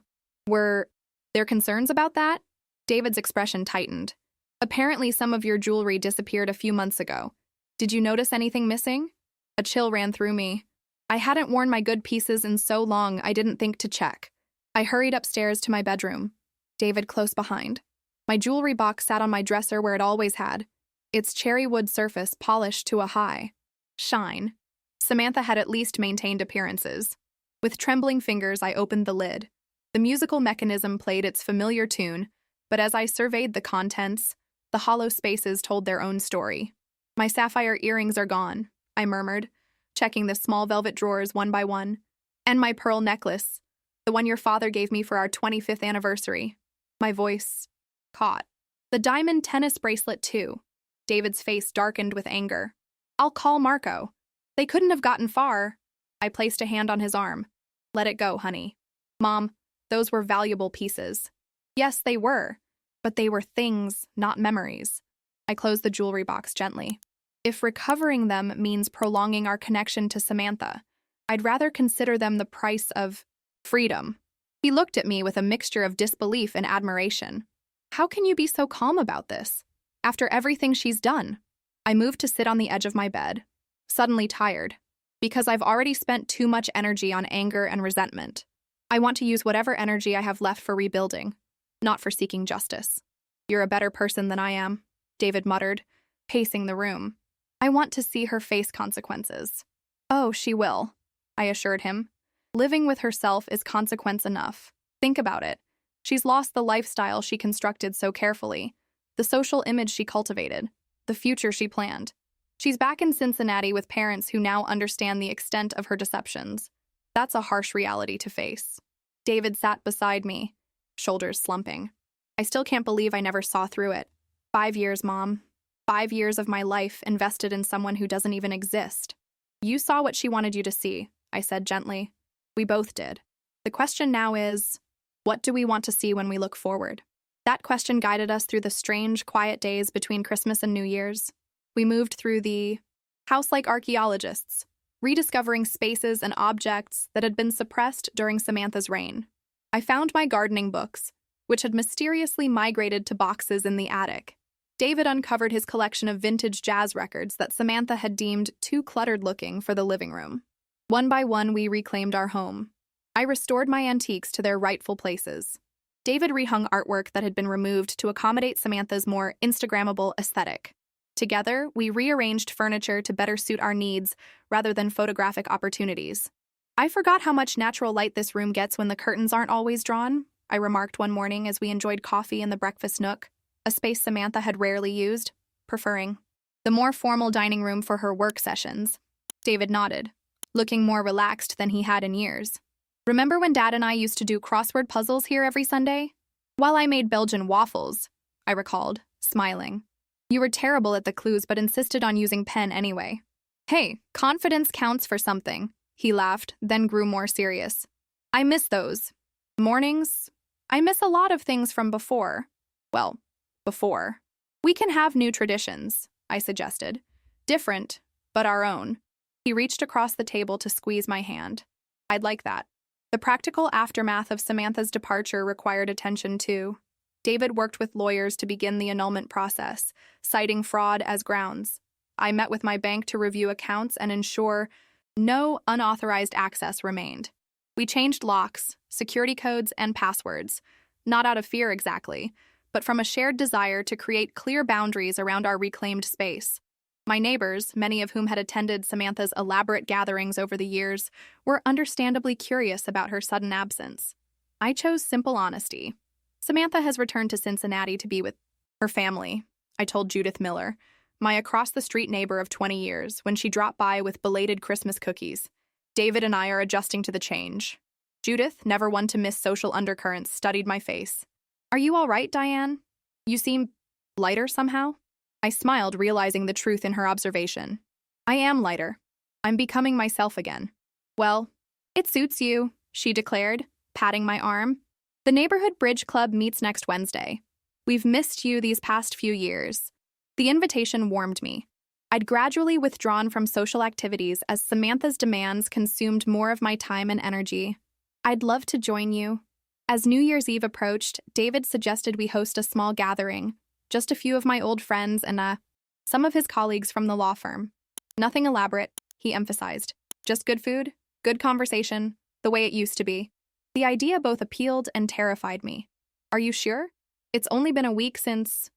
Were there concerns about that? David's expression tightened. Apparently some of your jewelry disappeared a few months ago. Did you notice anything missing? A chill ran through me. I hadn't worn my good pieces in so long I didn't think to check. I hurried upstairs to my bedroom, David close behind. My jewelry box sat on my dresser where it always had, its cherry wood surface polished to a high shine. Samantha had at least maintained appearances. With trembling fingers, I opened the lid. The musical mechanism played its familiar tune, but as I surveyed the contents, the hollow spaces told their own story. My sapphire earrings are gone, I murmured, checking the small velvet drawers one by one. And my pearl necklace, the one your father gave me for our 25th anniversary. My voice caught. The diamond tennis bracelet, too. David's face darkened with anger. I'll call Marco. They couldn't have gotten far. I placed a hand on his arm. Let it go, honey. Mom, those were valuable pieces. Yes, they were, but they were things, not memories. I closed the jewelry box gently. If recovering them means prolonging our connection to Samantha, I'd rather consider them the price of freedom. He looked at me with a mixture of disbelief and admiration. How can you be so calm about this? After everything she's done? I moved to sit on the edge of my bed, suddenly tired, because I've already spent too much energy on anger and resentment. I want to use whatever energy I have left for rebuilding, not for seeking justice. You're a better person than I am, David muttered, pacing the room. I want to see her face consequences. Oh, she will, I assured him. Living with herself is consequence enough. Think about it. She's lost the lifestyle she constructed so carefully, the social image she cultivated, the future she planned. She's back in Cincinnati with parents who now understand the extent of her deceptions. That's a harsh reality to face. David sat beside me, shoulders slumping. I still can't believe I never saw through it. 5 years, Mom. 5 years of my life invested in someone who doesn't even exist. You saw what she wanted you to see, I said gently. We both did. The question now is, what do we want to see when we look forward? That question guided us through the strange, quiet days between Christmas and New Year's. We moved through the house like archaeologists, rediscovering spaces and objects that had been suppressed during Samantha's reign. I found my gardening books, which had mysteriously migrated to boxes in the attic. David uncovered his collection of vintage jazz records that Samantha had deemed too cluttered-looking for the living room. One by one, we reclaimed our home. I restored my antiques to their rightful places. David rehung artwork that had been removed to accommodate Samantha's more Instagrammable aesthetic. Together, we rearranged furniture to better suit our needs rather than photographic opportunities. I forgot how much natural light this room gets when the curtains aren't always drawn, I remarked one morning as we enjoyed coffee in the breakfast nook, a space Samantha had rarely used, preferring the more formal dining room for her work sessions. David nodded, looking more relaxed than he had in years. Remember when Dad and I used to do crossword puzzles here every Sunday? While I made Belgian waffles, I recalled, smiling. You were terrible at the clues but insisted on using pen anyway. Hey, confidence counts for something, he laughed, then grew more serious. I miss those. Mornings? I miss a lot of things from before. Well, before. We can have new traditions, I suggested. Different, but our own. He reached across the table to squeeze my hand. I'd like that. The practical aftermath of Samantha's departure required attention too. David worked with lawyers to begin the annulment process, citing fraud as grounds. I met with my bank to review accounts and ensure no unauthorized access remained. We changed locks, security codes, and passwords, not out of fear exactly, but from a shared desire to create clear boundaries around our reclaimed space. My neighbors, many of whom had attended Samantha's elaborate gatherings over the years, were understandably curious about her sudden absence. I chose simple honesty. Samantha has returned to Cincinnati to be with her family, I told Judith Miller, my across-the-street neighbor of 20 years, when she dropped by with belated Christmas cookies. David and I are adjusting to the change. Judith, never one to miss social undercurrents, studied my face. Are you all right, Diane? You seem lighter somehow? I smiled, realizing the truth in her observation. I am lighter. I'm becoming myself again. Well, it suits you, she declared, patting my arm. The neighborhood bridge club meets next Wednesday. We've missed you these past few years. The invitation warmed me. I'd gradually withdrawn from social activities as Samantha's demands consumed more of my time and energy. I'd love to join you. As New Year's Eve approached, David suggested we host a small gathering, just a few of my old friends and some of his colleagues from the law firm. Nothing elaborate, he emphasized. Just good food, good conversation, the way it used to be. The idea both appealed and terrified me. Are you sure? It's only been a week since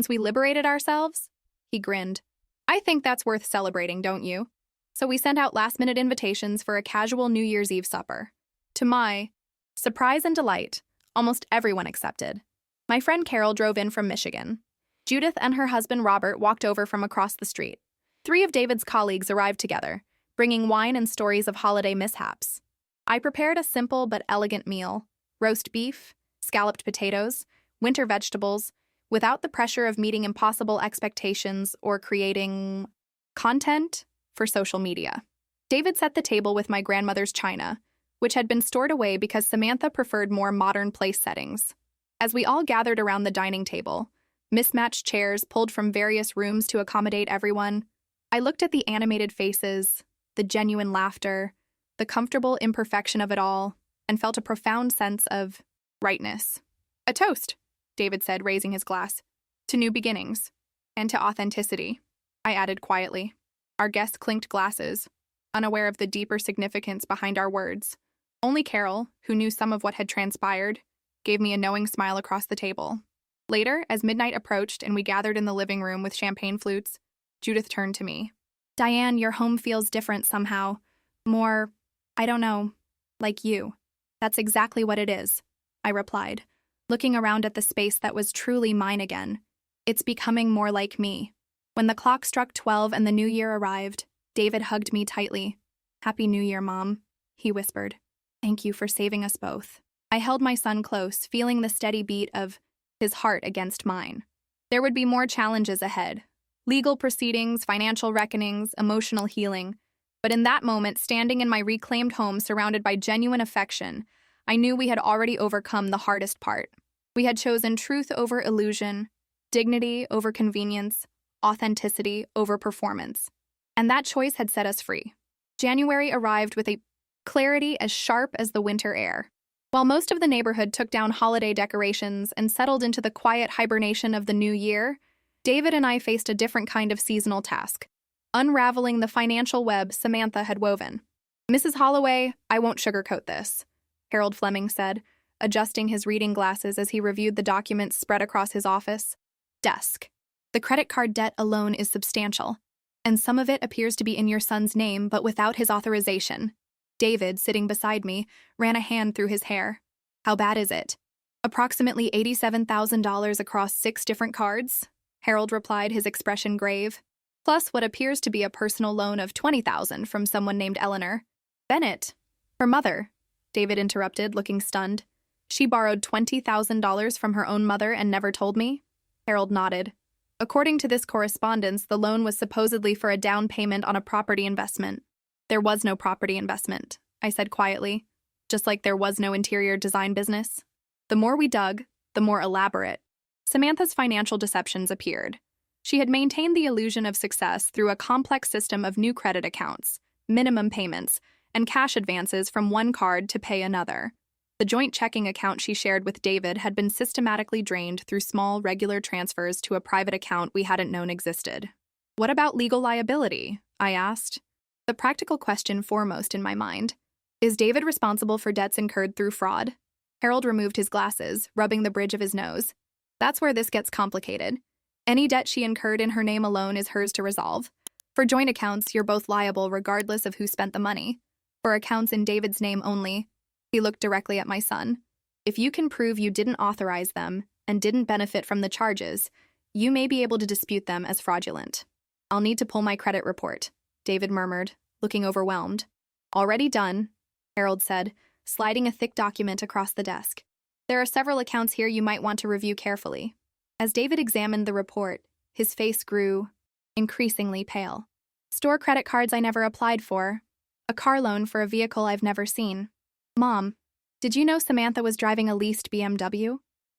we liberated ourselves? He grinned. I think that's worth celebrating, don't you? So we sent out last-minute invitations for a casual New Year's Eve supper. To my surprise and delight, almost everyone accepted. My friend Carol drove in from Michigan. Judith and her husband Robert walked over from across the street. 3 of David's colleagues arrived together, bringing wine and stories of holiday mishaps. I prepared a simple but elegant meal: roast beef, scalloped potatoes, winter vegetables, without the pressure of meeting impossible expectations or creating content for social media. David set the table with my grandmother's china, which had been stored away because Samantha preferred more modern place settings. As we all gathered around the dining table, mismatched chairs pulled from various rooms to accommodate everyone, I looked at the animated faces, the genuine laughter, the comfortable imperfection of it all, and felt a profound sense of rightness. A toast, David said, raising his glass. To new beginnings. And to authenticity, I added quietly. Our guests clinked glasses, unaware of the deeper significance behind our words. Only Carol, who knew some of what had transpired, gave me a knowing smile across the table. Later, as midnight approached and we gathered in the living room with champagne flutes, Judith turned to me. Diane, your home feels different somehow. More, I don't know, like you. That's exactly what it is, I replied, looking around at the space that was truly mine again. It's becoming more like me. When the clock struck 12 and the new year arrived, David hugged me tightly. Happy New Year, Mom, he whispered. Thank you for saving us both. I held my son close, feeling the steady beat of his heart against mine. There would be more challenges ahead. Legal proceedings, financial reckonings, emotional healing. But in that moment, standing in my reclaimed home surrounded by genuine affection, I knew we had already overcome the hardest part. We had chosen truth over illusion, dignity over convenience, authenticity over performance. And that choice had set us free. January arrived with a clarity as sharp as the winter air. While most of the neighborhood took down holiday decorations and settled into the quiet hibernation of the new year, David and I faced a different kind of seasonal task, unraveling the financial web Samantha had woven. Mrs. Holloway, I won't sugarcoat this, Harold Fleming said, adjusting his reading glasses as he reviewed the documents spread across his office desk. The credit card debt alone is substantial, and some of it appears to be in your son's name but without his authorization. David, sitting beside me, ran a hand through his hair. How bad is it? Approximately $87,000 across 6 different cards, Harold replied, his expression grave. Plus what appears to be a personal loan of $20,000 from someone named Eleanor. Bennett. Her mother, David interrupted, looking stunned. She borrowed $20,000 from her own mother and never told me? Harold nodded. According to this correspondence, the loan was supposedly for a down payment on a property investment. There was no property investment, I said quietly, just like there was no interior design business. The more we dug, the more elaborate. Samantha's financial deceptions appeared. She had maintained the illusion of success through a complex system of new credit accounts, minimum payments, and cash advances from one card to pay another. The joint checking account she shared with David had been systematically drained through small, regular transfers to a private account we hadn't known existed. What about legal liability? I asked. The practical question foremost in my mind. Is David responsible for debts incurred through fraud? Harold removed his glasses, rubbing the bridge of his nose. That's where this gets complicated. Any debt she incurred in her name alone is hers to resolve. For joint accounts, you're both liable regardless of who spent the money. For accounts in David's name only, he looked directly at my son. If you can prove you didn't authorize them and didn't benefit from the charges, you may be able to dispute them as fraudulent. I'll need to pull my credit report, David murmured, looking overwhelmed. Already done, Harold said, sliding a thick document across the desk. There are several accounts here you might want to review carefully. As David examined the report, his face grew increasingly pale. Store credit cards I never applied for. A car loan for a vehicle I've never seen. Mom, did you know Samantha was driving a leased BMW?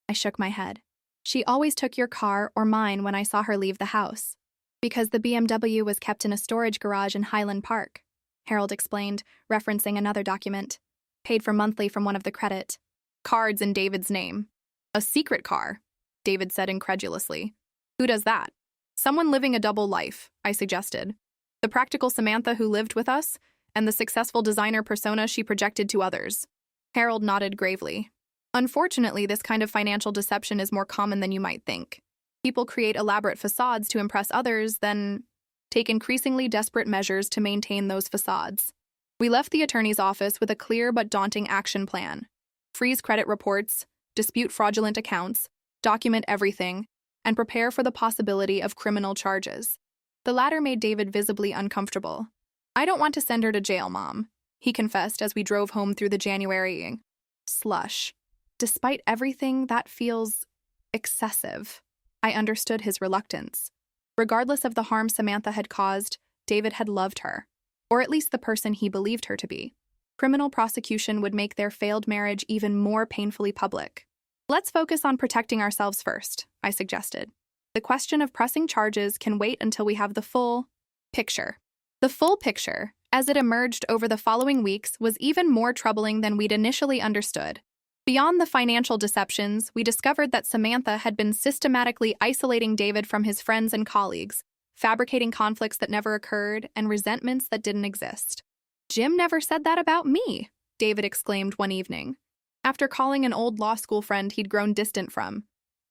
I shook my head. She always took your car or mine when I saw her leave the house. Because the BMW was kept in a storage garage in Highland Park, Harold explained, referencing another document. Paid for monthly from one of the credit cards in David's name. A secret car, David said incredulously. Who does that? Someone living a double life, I suggested. The practical Samantha who lived with us, and the successful designer persona she projected to others. Harold nodded gravely. Unfortunately, this kind of financial deception is more common than you might think. People create elaborate facades to impress others, then take increasingly desperate measures to maintain those facades. We left the attorney's office with a clear but daunting action plan. Freeze credit reports, dispute fraudulent accounts, document everything, and prepare for the possibility of criminal charges. The latter made David visibly uncomfortable. I don't want to send her to jail, Mom, he confessed as we drove home through the January slush. Despite everything, that feels excessive. I understood his reluctance. Regardless of the harm Samantha had caused, David had loved her, or at least the person he believed her to be. Criminal prosecution would make their failed marriage even more painfully public. Let's focus on protecting ourselves first, I suggested. The question of pressing charges can wait until we have the full picture. The full picture, as it emerged over the following weeks, was even more troubling than we'd initially understood. Beyond the financial deceptions, we discovered that Samantha had been systematically isolating David from his friends and colleagues, fabricating conflicts that never occurred and resentments that didn't exist. Jim never said that about me, David exclaimed one evening. After calling an old law school friend he'd grown distant from.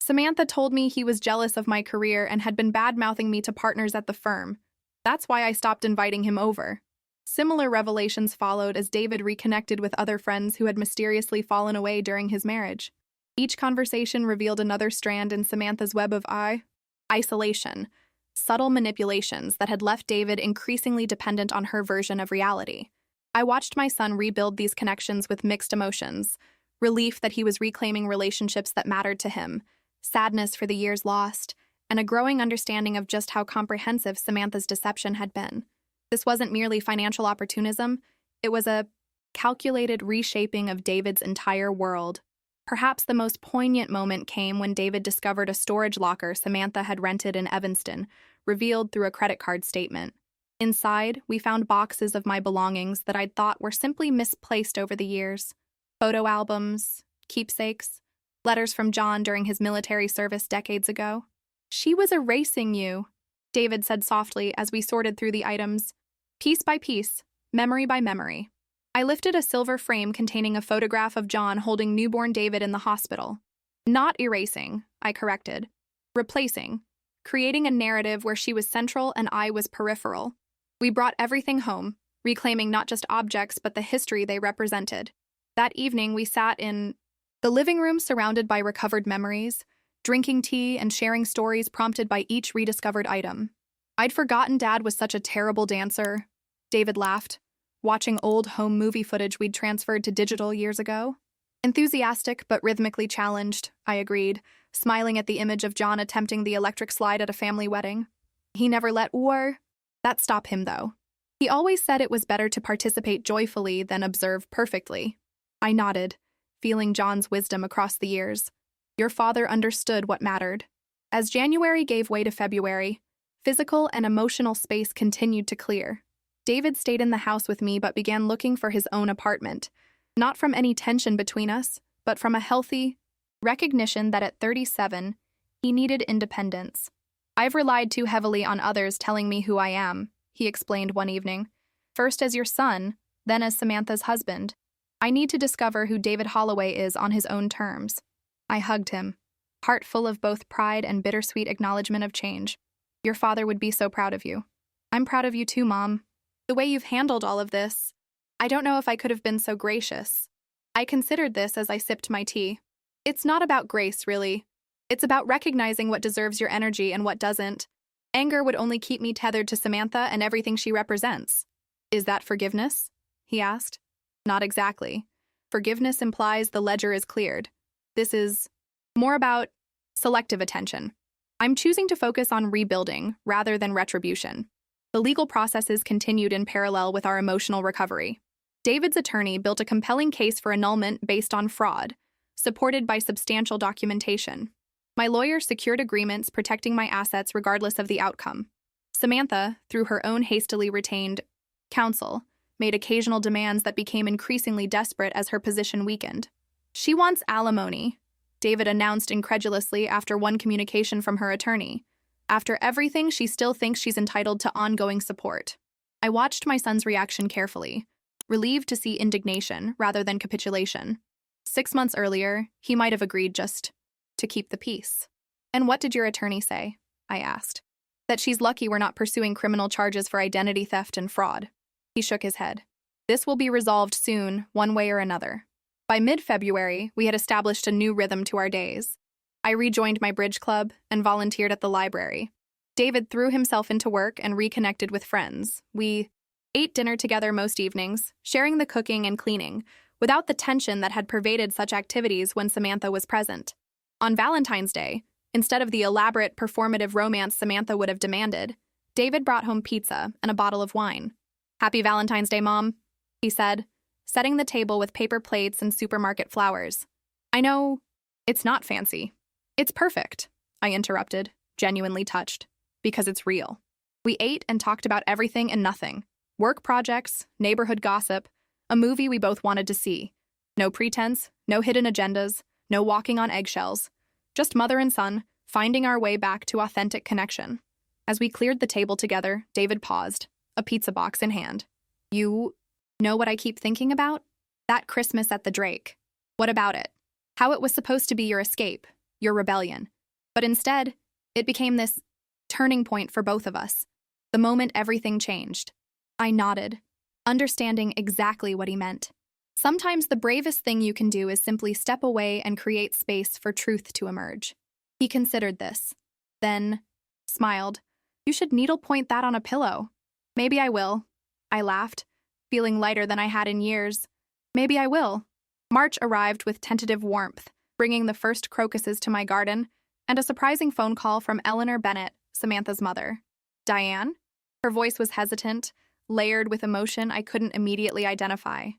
Samantha told me he was jealous of my career and had been bad-mouthing me to partners at the firm. That's why I stopped inviting him over. Similar revelations followed as David reconnected with other friends who had mysteriously fallen away during his marriage. Each conversation revealed another strand in Samantha's web of isolation, subtle manipulations that had left David increasingly dependent on her version of reality. I watched my son rebuild these connections with mixed emotions, relief that he was reclaiming relationships that mattered to him, sadness for the years lost, and a growing understanding of just how comprehensive Samantha's deception had been. This wasn't merely financial opportunism, it was a calculated reshaping of David's entire world. Perhaps the most poignant moment came when David discovered a storage locker Samantha had rented in Evanston, revealed through a credit card statement. Inside, we found boxes of my belongings that I'd thought were simply misplaced over the years. Photo albums, keepsakes, letters from John during his military service decades ago. "She was erasing you," David said softly as we sorted through the items, piece by piece, memory by memory. I lifted a silver frame containing a photograph of John holding newborn David in the hospital. Not erasing, I corrected. Replacing. Creating a narrative where she was central and I was peripheral. We brought everything home, reclaiming not just objects but the history they represented. That evening, we sat in the living room surrounded by recovered memories, drinking tea and sharing stories prompted by each rediscovered item. "I'd forgotten Dad was such a terrible dancer," David laughed, watching old home movie footage we'd transferred to digital years ago. "Enthusiastic but rhythmically challenged," I agreed, smiling at the image of John attempting the electric slide at a family wedding. "He never let that stop him, though. He always said it was better to participate joyfully than observe perfectly." I nodded, feeling John's wisdom across the years. Your father understood what mattered. As January gave way to February, physical and emotional space continued to clear. David stayed in the house with me but began looking for his own apartment, not from any tension between us, but from a healthy recognition that at 37, he needed independence. "I've relied too heavily on others telling me who I am," he explained one evening. "First as your son, then as Samantha's husband. I need to discover who David Holloway is on his own terms." I hugged him, heart full of both pride and bittersweet acknowledgement of change. "Your father would be so proud of you." "I'm proud of you too, Mom. The way you've handled all of this, I don't know if I could have been so gracious." I considered this as I sipped my tea. It's not about grace, really. It's about recognizing what deserves your energy and what doesn't. Anger would only keep me tethered to Samantha and everything she represents. "Is that forgiveness?" he asked. "Not exactly. Forgiveness implies the ledger is cleared. This is more about selective attention. I'm choosing to focus on rebuilding rather than retribution." The legal processes continued in parallel with our emotional recovery. David's attorney built a compelling case for annulment based on fraud, supported by substantial documentation. My lawyer secured agreements protecting my assets regardless of the outcome. Samantha, through her own hastily retained counsel, made occasional demands that became increasingly desperate as her position weakened. "She wants alimony," David announced incredulously after one communication from her attorney. "After everything, she still thinks she's entitled to ongoing support." I watched my son's reaction carefully, relieved to see indignation rather than capitulation. 6 months earlier, he might have agreed just to keep the peace. "And what did your attorney say?" I asked. "That she's lucky we're not pursuing criminal charges for identity theft and fraud." He shook his head. "This will be resolved soon, one way or another." By mid-February, we had established a new rhythm to our days. I rejoined my bridge club and volunteered at the library. David threw himself into work and reconnected with friends. We ate dinner together most evenings, sharing the cooking and cleaning, without the tension that had pervaded such activities when Samantha was present. On Valentine's Day, instead of the elaborate performative romance Samantha would have demanded, David brought home pizza and a bottle of wine. "Happy Valentine's Day, Mom," he said, setting the table with paper plates and supermarket flowers. "I know it's not fancy." "It's perfect," I interrupted, genuinely touched, "because it's real." We ate and talked about everything and nothing. Work projects, neighborhood gossip, a movie we both wanted to see. No pretense, no hidden agendas, no walking on eggshells. Just mother and son, finding our way back to authentic connection. As we cleared the table together, David paused, a pizza box in hand. "You know what I keep thinking about? That Christmas at the Drake. What about it? How it was supposed to be your escape, your rebellion. But instead, it became this turning point for both of us, the moment everything changed. I nodded, understanding exactly what he meant. Sometimes the bravest thing you can do is simply step away and create space for truth to emerge. He considered this, then smiled. You should needlepoint that on a pillow. Maybe I will. I laughed, feeling lighter than I had in years. Maybe I will. March arrived with tentative warmth, bringing the first crocuses to my garden, and a surprising phone call from Eleanor Bennett, Samantha's mother. Diane? Her voice was hesitant, layered with emotion I couldn't immediately identify.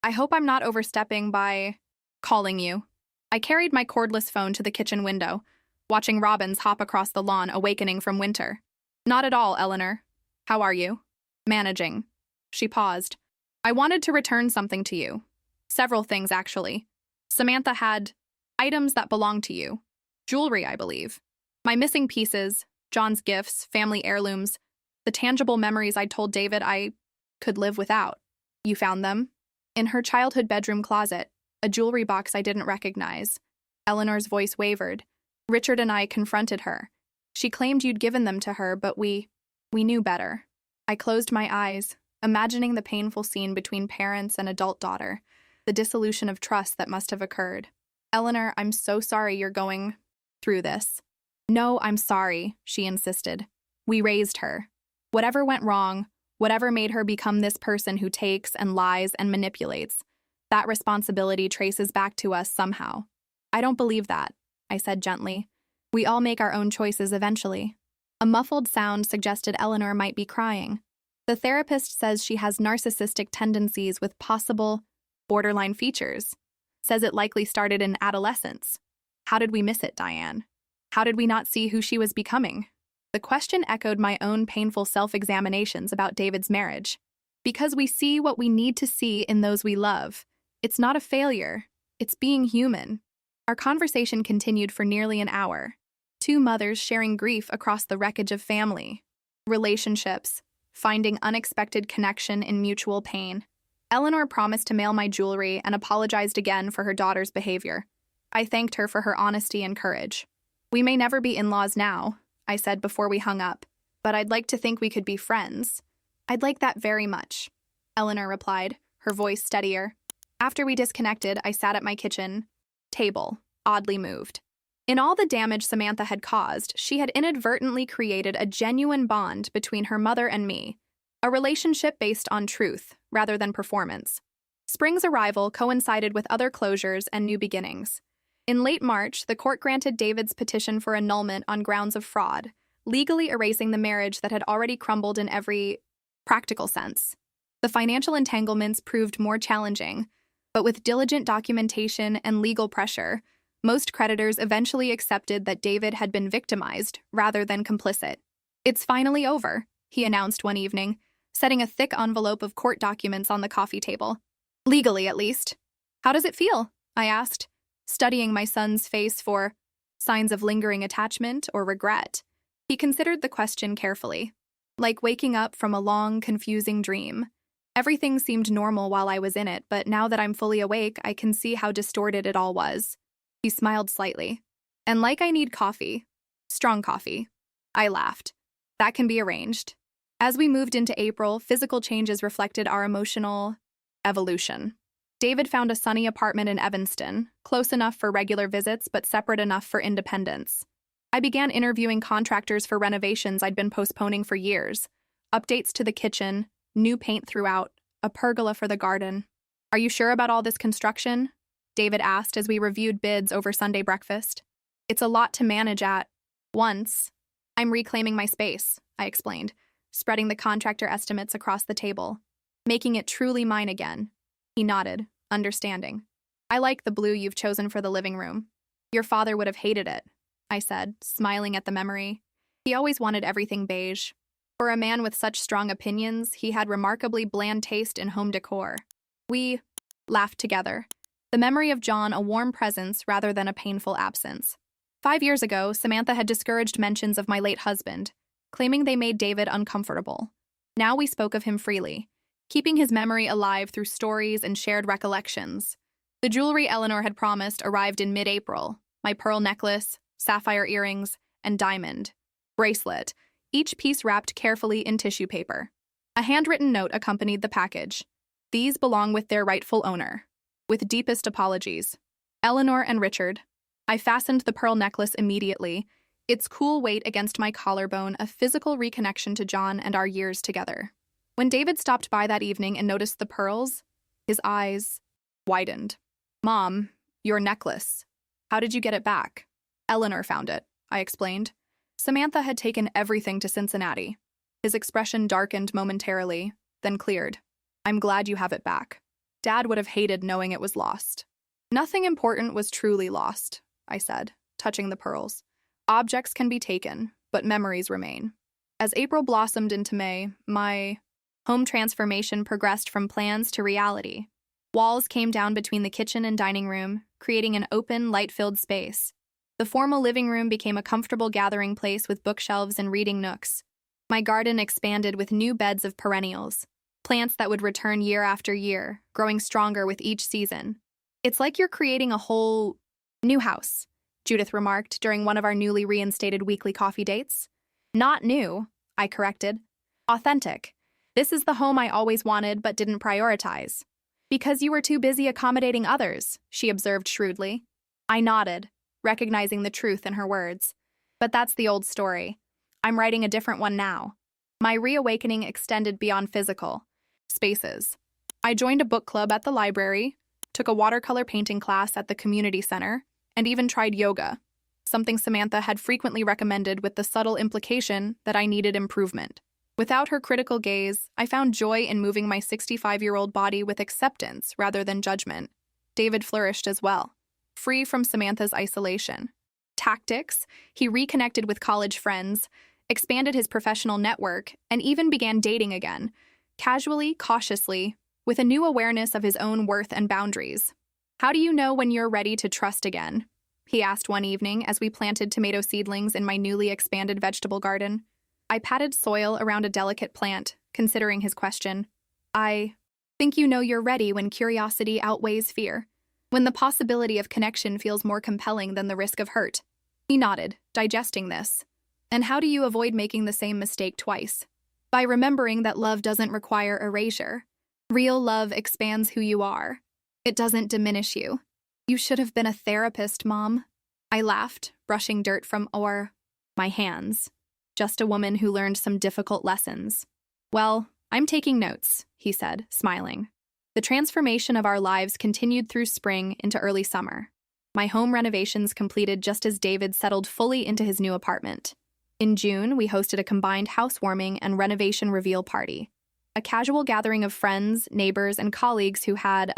I hope I'm not overstepping by calling you. I carried my cordless phone to the kitchen window, watching robins hop across the lawn awakening from winter. Not at all, Eleanor. How are you? Managing. She paused. I wanted to return something to you. Several things, actually. Samantha had items that belonged to you. Jewelry, I believe. My missing pieces, John's gifts, family heirlooms, the tangible memories I'd told David I could live without. You found them? In her childhood bedroom closet, a jewelry box I didn't recognize. Eleanor's voice wavered. Richard and I confronted her. She claimed you'd given them to her, but we knew better. I closed my eyes, imagining the painful scene between parents and adult daughter, the dissolution of trust that must have occurred. Eleanor, I'm so sorry you're going through this. No, I'm sorry, she insisted. We raised her. Whatever went wrong, whatever made her become this person who takes and lies and manipulates, that responsibility traces back to us somehow. I don't believe that, I said gently. We all make our own choices eventually. A muffled sound suggested Eleanor might be crying. The therapist says she has narcissistic tendencies with possible borderline features. Says it likely started in adolescence. How did we miss it, Diane? How did we not see who she was becoming? The question echoed my own painful self-examinations about David's marriage. Because we see what we need to see in those we love. It's not a failure. It's being human. Our conversation continued for nearly an hour. Two mothers sharing grief across the wreckage of family. Relationships. Finding unexpected connection in mutual pain. Eleanor promised to mail my jewelry and apologized again for her daughter's behavior. I thanked her for her honesty and courage. We may never be in-laws now, I said before we hung up, but I'd like to think we could be friends. I'd like that very much, Eleanor replied, her voice steadier. After we disconnected, I sat at my kitchen table, oddly moved. In all the damage Samantha had caused, she had inadvertently created a genuine bond between her mother and me, a relationship based on truth rather than performance. Spring's arrival coincided with other closures and new beginnings. In late March, the court granted David's petition for annulment on grounds of fraud, legally erasing the marriage that had already crumbled in every practical sense. The financial entanglements proved more challenging, but with diligent documentation and legal pressure, most creditors eventually accepted that David had been victimized rather than complicit. It's finally over, he announced one evening, setting a thick envelope of court documents on the coffee table. Legally, at least. How does it feel? I asked, studying my son's face for signs of lingering attachment or regret. He considered the question carefully. Like waking up from a long, confusing dream. Everything seemed normal while I was in it, but now that I'm fully awake, I can see how distorted it all was. He smiled slightly. And like I need coffee. Strong coffee. I laughed. That can be arranged. As we moved into April, physical changes reflected our emotional evolution. David found a sunny apartment in Evanston, close enough for regular visits but separate enough for independence. I began interviewing contractors for renovations I'd been postponing for years. Updates to the kitchen, new paint throughout, a pergola for the garden. Are you sure about all this construction? David asked as we reviewed bids over Sunday breakfast. It's a lot to manage at once. I'm reclaiming my space, I explained, spreading the contractor estimates across the table, making it truly mine again. He nodded, understanding. I like the blue you've chosen for the living room. Your father would have hated it, I said, smiling at the memory. He always wanted everything beige. For a man with such strong opinions, he had remarkably bland taste in home decor. We laughed together, the memory of John a warm presence rather than a painful absence. 5 years ago, Samantha had discouraged mentions of my late husband, claiming they made David uncomfortable. Now we spoke of him freely, keeping his memory alive through stories and shared recollections. The jewelry Eleanor had promised arrived in mid-April, my pearl necklace, sapphire earrings, and diamond bracelet, each piece wrapped carefully in tissue paper. A handwritten note accompanied the package. These belong with their rightful owner. With deepest apologies. Eleanor and Richard. I fastened the pearl necklace immediately, its cool weight against my collarbone, a physical reconnection to John and our years together. When David stopped by that evening and noticed the pearls, his eyes widened. Mom, your necklace. How did you get it back? Eleanor found it, I explained. Samantha had taken everything to Cincinnati. His expression darkened momentarily, then cleared. I'm glad you have it back. Dad would have hated knowing it was lost. Nothing important was truly lost, I said, touching the pearls. Objects can be taken, but memories remain. As April blossomed into May, my home transformation progressed from plans to reality. Walls came down between the kitchen and dining room, creating an open, light-filled space. The formal living room became a comfortable gathering place with bookshelves and reading nooks. My garden expanded with new beds of perennials, plants that would return year after year, growing stronger with each season. It's like you're creating a whole new house, Judith remarked during one of our newly reinstated weekly coffee dates. Not new, I corrected. Authentic. This is the home I always wanted but didn't prioritize. Because you were too busy accommodating others, she observed shrewdly. I nodded, recognizing the truth in her words. But that's the old story. I'm writing a different one now. My reawakening extended beyond physical spaces. I joined a book club at the library, took a watercolor painting class at the community center, and even tried yoga, something Samantha had frequently recommended with the subtle implication that I needed improvement. Without her critical gaze, I found joy in moving my 65-year-old body with acceptance rather than judgment. David flourished as well, free from Samantha's isolation. Tactics, he reconnected with college friends, expanded his professional network, and even began dating again, casually, cautiously, with a new awareness of his own worth and boundaries. How do you know when you're ready to trust again? He asked one evening as we planted tomato seedlings in my newly expanded vegetable garden. I patted soil around a delicate plant, considering his question. I think you know you're ready when curiosity outweighs fear, when the possibility of connection feels more compelling than the risk of hurt. He nodded, digesting this. And how do you avoid making the same mistake twice? By remembering that love doesn't require erasure. Real love expands who you are. It doesn't diminish you. You should have been a therapist, Mom. I laughed, brushing dirt from my hands. Just a woman who learned some difficult lessons. Well, I'm taking notes, he said, smiling. The transformation of our lives continued through spring into early summer. My home renovations completed just as David settled fully into his new apartment. In June, we hosted a combined housewarming and renovation reveal party. A casual gathering of friends, neighbors, and colleagues who had,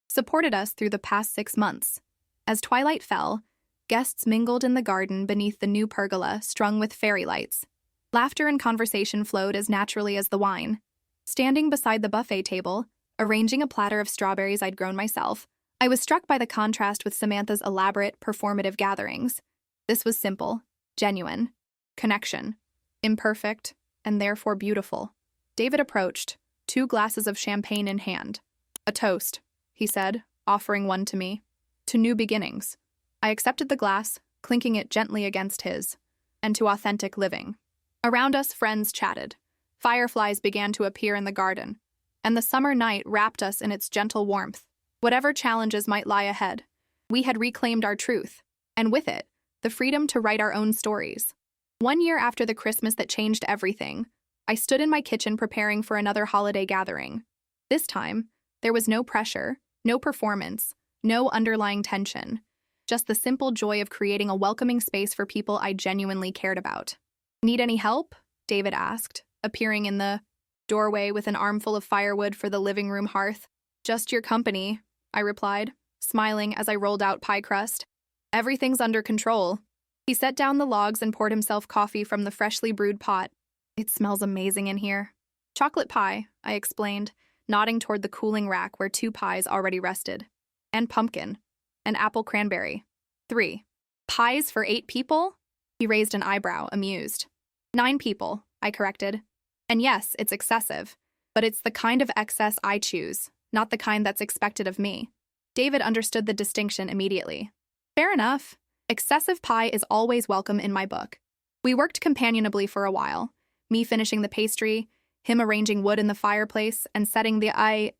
supported us through the past 6 months. As twilight fell, guests mingled in the garden beneath the new pergola strung with fairy lights. Laughter and conversation flowed as naturally as the wine. Standing beside the buffet table, arranging a platter of strawberries I'd grown myself, I was struck by the contrast with Samantha's elaborate, performative gatherings. This was simple, genuine, connection, imperfect, and therefore beautiful. David approached, 2 glasses of champagne in hand. A toast, he said, offering one to me. To new beginnings. I accepted the glass, clinking it gently against his, and to authentic living. Around us, friends chatted. Fireflies began to appear in the garden, and the summer night wrapped us in its gentle warmth. Whatever challenges might lie ahead, we had reclaimed our truth, and with it, the freedom to write our own stories. 1 year after the Christmas that changed everything, I stood in my kitchen preparing for another holiday gathering. This time, there was no pressure, no performance, no underlying tension. Just the simple joy of creating a welcoming space for people I genuinely cared about. Need any help? David asked, appearing in the doorway with an armful of firewood for the living room hearth. Just your company, I replied, smiling as I rolled out pie crust. Everything's under control. He set down the logs and poured himself coffee from the freshly brewed pot. It smells amazing in here. Chocolate pie, I explained, nodding toward the cooling rack where 2 pies already rested. And pumpkin. And apple cranberry. 3. Pies for 8 people? He raised an eyebrow, amused. 9 people, I corrected. And yes, it's excessive, but it's the kind of excess I choose, not the kind that's expected of me. David understood the distinction immediately. Fair enough. Excessive pie is always welcome in my book. We worked companionably for a while, me finishing the pastry, him arranging wood in the fireplace, and setting the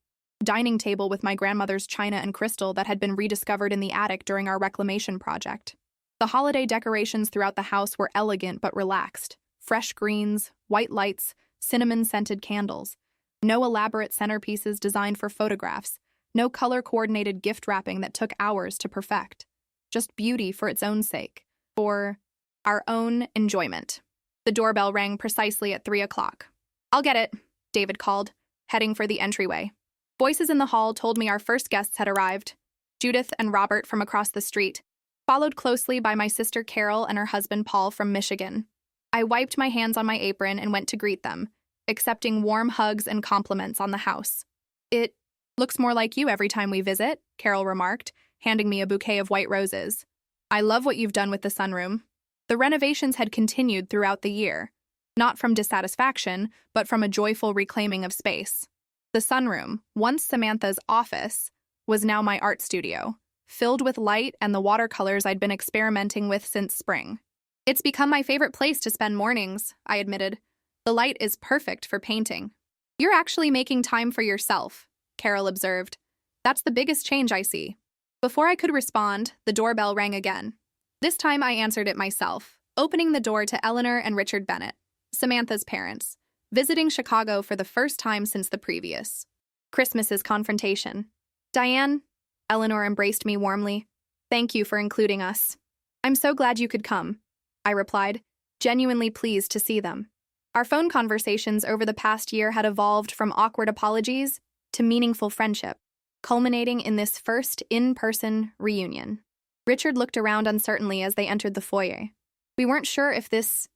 dining table with my grandmother's china and crystal that had been rediscovered in the attic during our reclamation project. The holiday decorations throughout the house were elegant but relaxed. Fresh greens, white lights, cinnamon-scented candles. No elaborate centerpieces designed for photographs. No color-coordinated gift wrapping that took hours to perfect. Just beauty for its own sake. For our own enjoyment. The doorbell rang precisely at 3 o'clock. "I'll get it," David called, heading for the entryway. Voices in the hall told me our first guests had arrived. Judith and Robert from across the street, followed closely by my sister Carol and her husband Paul from Michigan. I wiped my hands on my apron and went to greet them, accepting warm hugs and compliments on the house. "It looks more like you every time we visit," Carol remarked, handing me a bouquet of white roses. "I love what you've done with the sunroom." The renovations had continued throughout the year, not from dissatisfaction, but from a joyful reclaiming of space. The sunroom, once Samantha's office, was now my art studio, filled with light and the watercolors I'd been experimenting with since spring. "It's become my favorite place to spend mornings," I admitted. "The light is perfect for painting." "You're actually making time for yourself," Carol observed. "That's the biggest change I see." Before I could respond, the doorbell rang again. This time I answered it myself, opening the door to Eleanor and Richard Bennett, Samantha's parents, visiting Chicago for the first time since the previous Christmas's confrontation. "Diane," Eleanor embraced me warmly. "Thank you for including us." "I'm so glad you could come," I replied, genuinely pleased to see them. Our phone conversations over the past year had evolved from awkward apologies to meaningful friendship, culminating in this first in-person reunion. Richard looked around uncertainly as they entered the foyer. We weren't sure if this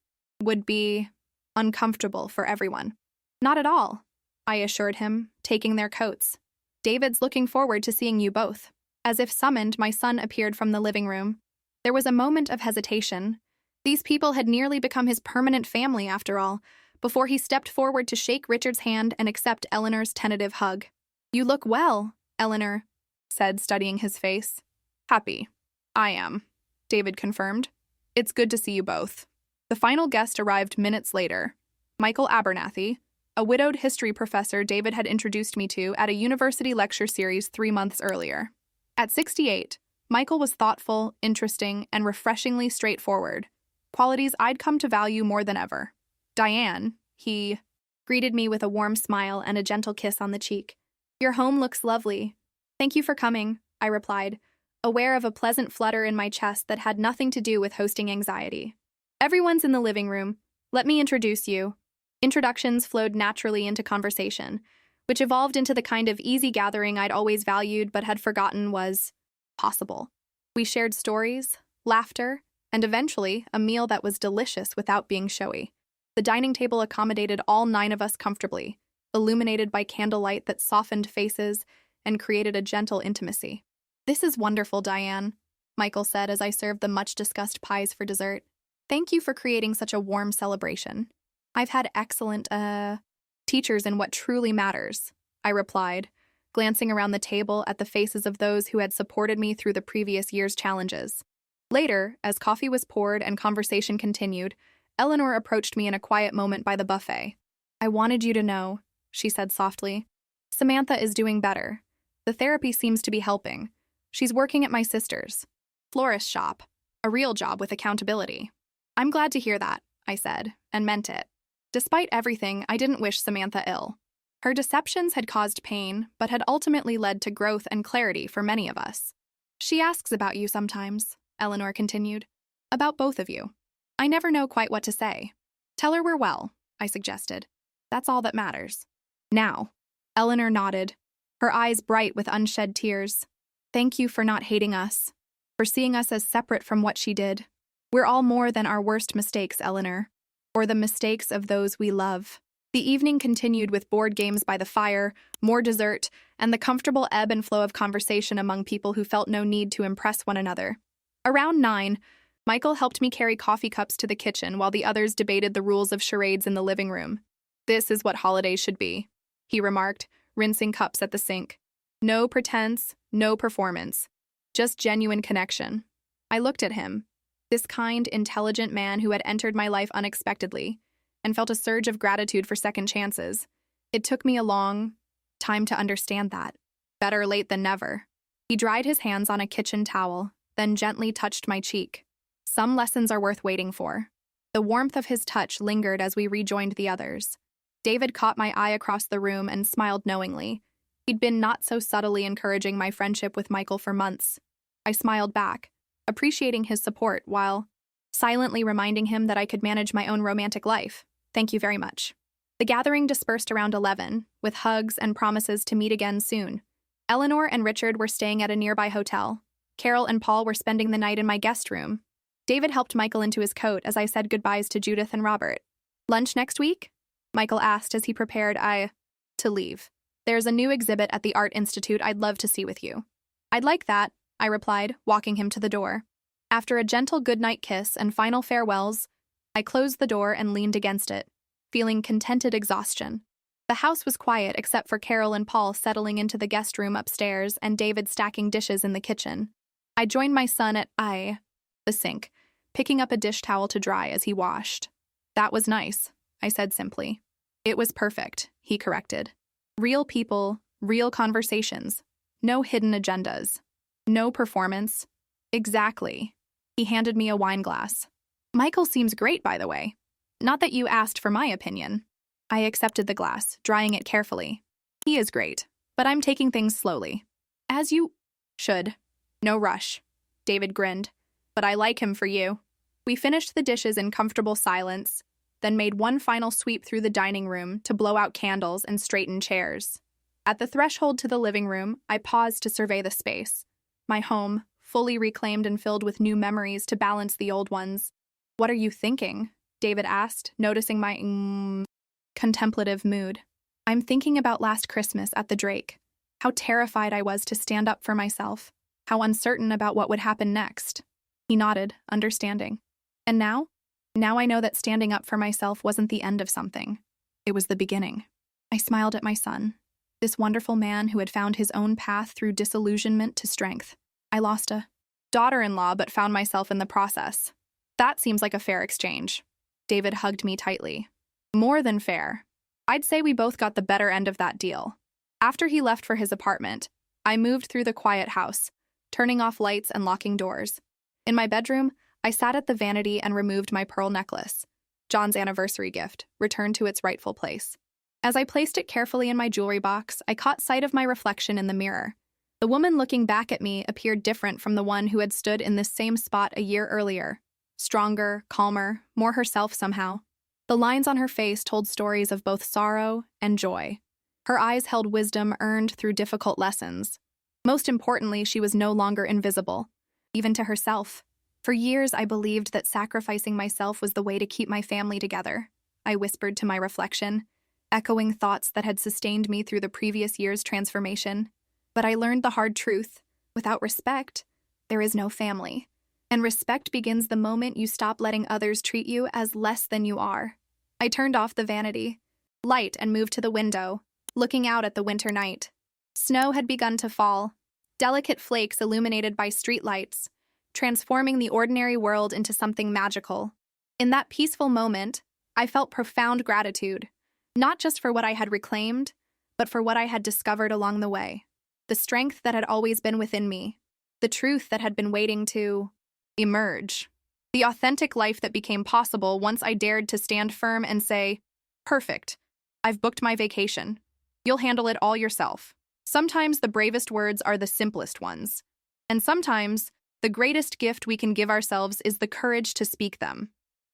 would be uncomfortable for everyone. "Not at all," I assured him, taking their coats. "David's looking forward to seeing you both." As if summoned, my son appeared from the living room. There was a moment of hesitation. These people had nearly become his permanent family, after all, before he stepped forward to shake Richard's hand and accept Eleanor's tentative hug. "You look well," Eleanor said, studying his face. "Happy. I am," David confirmed. "It's good to see you both." The final guest arrived minutes later. Michael Abernathy, a widowed history professor David had introduced me to at a university lecture series 3 months earlier. At 68, Michael was thoughtful, interesting, and refreshingly straightforward, qualities I'd come to value more than ever. "Diane," he greeted me with a warm smile and a gentle kiss on the cheek. "Your home looks lovely." "Thank you for coming," I replied, aware of a pleasant flutter in my chest that had nothing to do with hosting anxiety. "Everyone's in the living room. Let me introduce you." Introductions flowed naturally into conversation, which evolved into the kind of easy gathering I'd always valued but had forgotten was possible. We shared stories, laughter, and eventually a meal that was delicious without being showy. The dining table accommodated all 9 of us comfortably, illuminated by candlelight that softened faces and created a gentle intimacy. "This is wonderful, Diane," Michael said as I served the much-discussed pies for dessert. "Thank you for creating such a warm celebration. I've had excellent, teachers in what truly matters," I replied, glancing around the table at the faces of those who had supported me through the previous year's challenges. Later, as coffee was poured and conversation continued, Eleanor approached me in a quiet moment by the buffet. "I wanted you to know," she said softly. "Samantha is doing better. The therapy seems to be helping. She's working at my sister's florist shop, a real job with accountability." "I'm glad to hear that," I said, and meant it. Despite everything, I didn't wish Samantha ill. Her deceptions had caused pain, but had ultimately led to growth and clarity for many of us. "She asks about you sometimes," Eleanor continued. "About both of you. I never know quite what to say." "Tell her we're well," I suggested. "That's all that matters." "Now," Eleanor nodded, her eyes bright with unshed tears. "Thank you for not hating us, for seeing us as separate from what she did. We're all more than our worst mistakes, Eleanor, or the mistakes of those we love." The evening continued with board games by the fire, more dessert, and the comfortable ebb and flow of conversation among people who felt no need to impress one another. Around 9, Michael helped me carry coffee cups to the kitchen while the others debated the rules of charades in the living room. "This is what holidays should be," he remarked, rinsing cups at the sink. "No pretense, no performance. Just genuine connection." I looked at him, this kind, intelligent man who had entered my life unexpectedly, and felt a surge of gratitude for second chances. It took me a long time to understand that. Better late than never. He dried his hands on a kitchen towel, then gently touched my cheek. Some lessons are worth waiting for. The warmth of his touch lingered as we rejoined the others. David caught my eye across the room and smiled knowingly. He'd been not so subtly encouraging my friendship with Michael for months. I smiled back, appreciating his support while silently reminding him that I could manage my own romantic life. Thank you very much. The gathering dispersed around 11, with hugs and promises to meet again soon. Eleanor and Richard were staying at a nearby hotel. Carol and Paul were spending the night in my guest room. David helped Michael into his coat as I said goodbyes to Judith and Robert. Lunch next week? Michael asked as he prepared to leave. There's a new exhibit at the Art Institute I'd love to see with you. I'd like that, I replied, walking him to the door. After a gentle goodnight kiss and final farewells, I closed the door and leaned against it, feeling contented exhaustion. The house was quiet except for Carol and Paul settling into the guest room upstairs and David stacking dishes in the kitchen. I joined my son at the sink, picking up a dish towel to dry as he washed. That was nice, I said simply. It was perfect, he corrected. Real people, real conversations. No hidden agendas. No performance. Exactly. He handed me a wine glass. Michael seems great, by the way. Not that you asked for my opinion. I accepted the glass, drying it carefully. He is great, but I'm taking things slowly. As you should. No rush. David grinned. But I like him for you. We finished the dishes in comfortable silence, then made one final sweep through the dining room to blow out candles and straighten chairs. At the threshold to the living room, I paused to survey the space. My home, fully reclaimed and filled with new memories to balance the old ones. What are you thinking? David asked, noticing my contemplative mood. I'm thinking about last Christmas at the Drake. How terrified I was to stand up for myself. How uncertain about what would happen next. He nodded, understanding. And now? Now I know that standing up for myself wasn't the end of something. It was the beginning. I smiled at my son, this wonderful man who had found his own path through disillusionment to strength. I lost a daughter-in-law but found myself in the process. That seems like a fair exchange. David hugged me tightly. More than fair. I'd say we both got the better end of that deal. After he left for his apartment, I moved through the quiet house, turning off lights and locking doors. In my bedroom, I sat at the vanity and removed my pearl necklace, John's anniversary gift, returned to its rightful place. As I placed it carefully in my jewelry box, I caught sight of my reflection in the mirror. The woman looking back at me appeared different from the one who had stood in this same spot a year earlier. Stronger, calmer, more herself somehow. The lines on her face told stories of both sorrow and joy. Her eyes held wisdom earned through difficult lessons. Most importantly, she was no longer invisible, even to herself. For years, I believed that sacrificing myself was the way to keep my family together. I whispered to my reflection, echoing thoughts that had sustained me through the previous year's transformation. But I learned the hard truth. Without respect, there is no family. And respect begins the moment you stop letting others treat you as less than you are. I turned off the vanity light and moved to the window, looking out at the winter night. Snow had begun to fall, delicate flakes illuminated by streetlights, transforming the ordinary world into something magical. In that peaceful moment, I felt profound gratitude, not just for what I had reclaimed, but for what I had discovered along the way. The strength that had always been within me, the truth that had been waiting to emerge, the authentic life that became possible once I dared to stand firm and say, "Perfect. I've booked my vacation. You'll handle it all yourself." Sometimes the bravest words are the simplest ones, and sometimes the greatest gift we can give ourselves is the courage to speak them.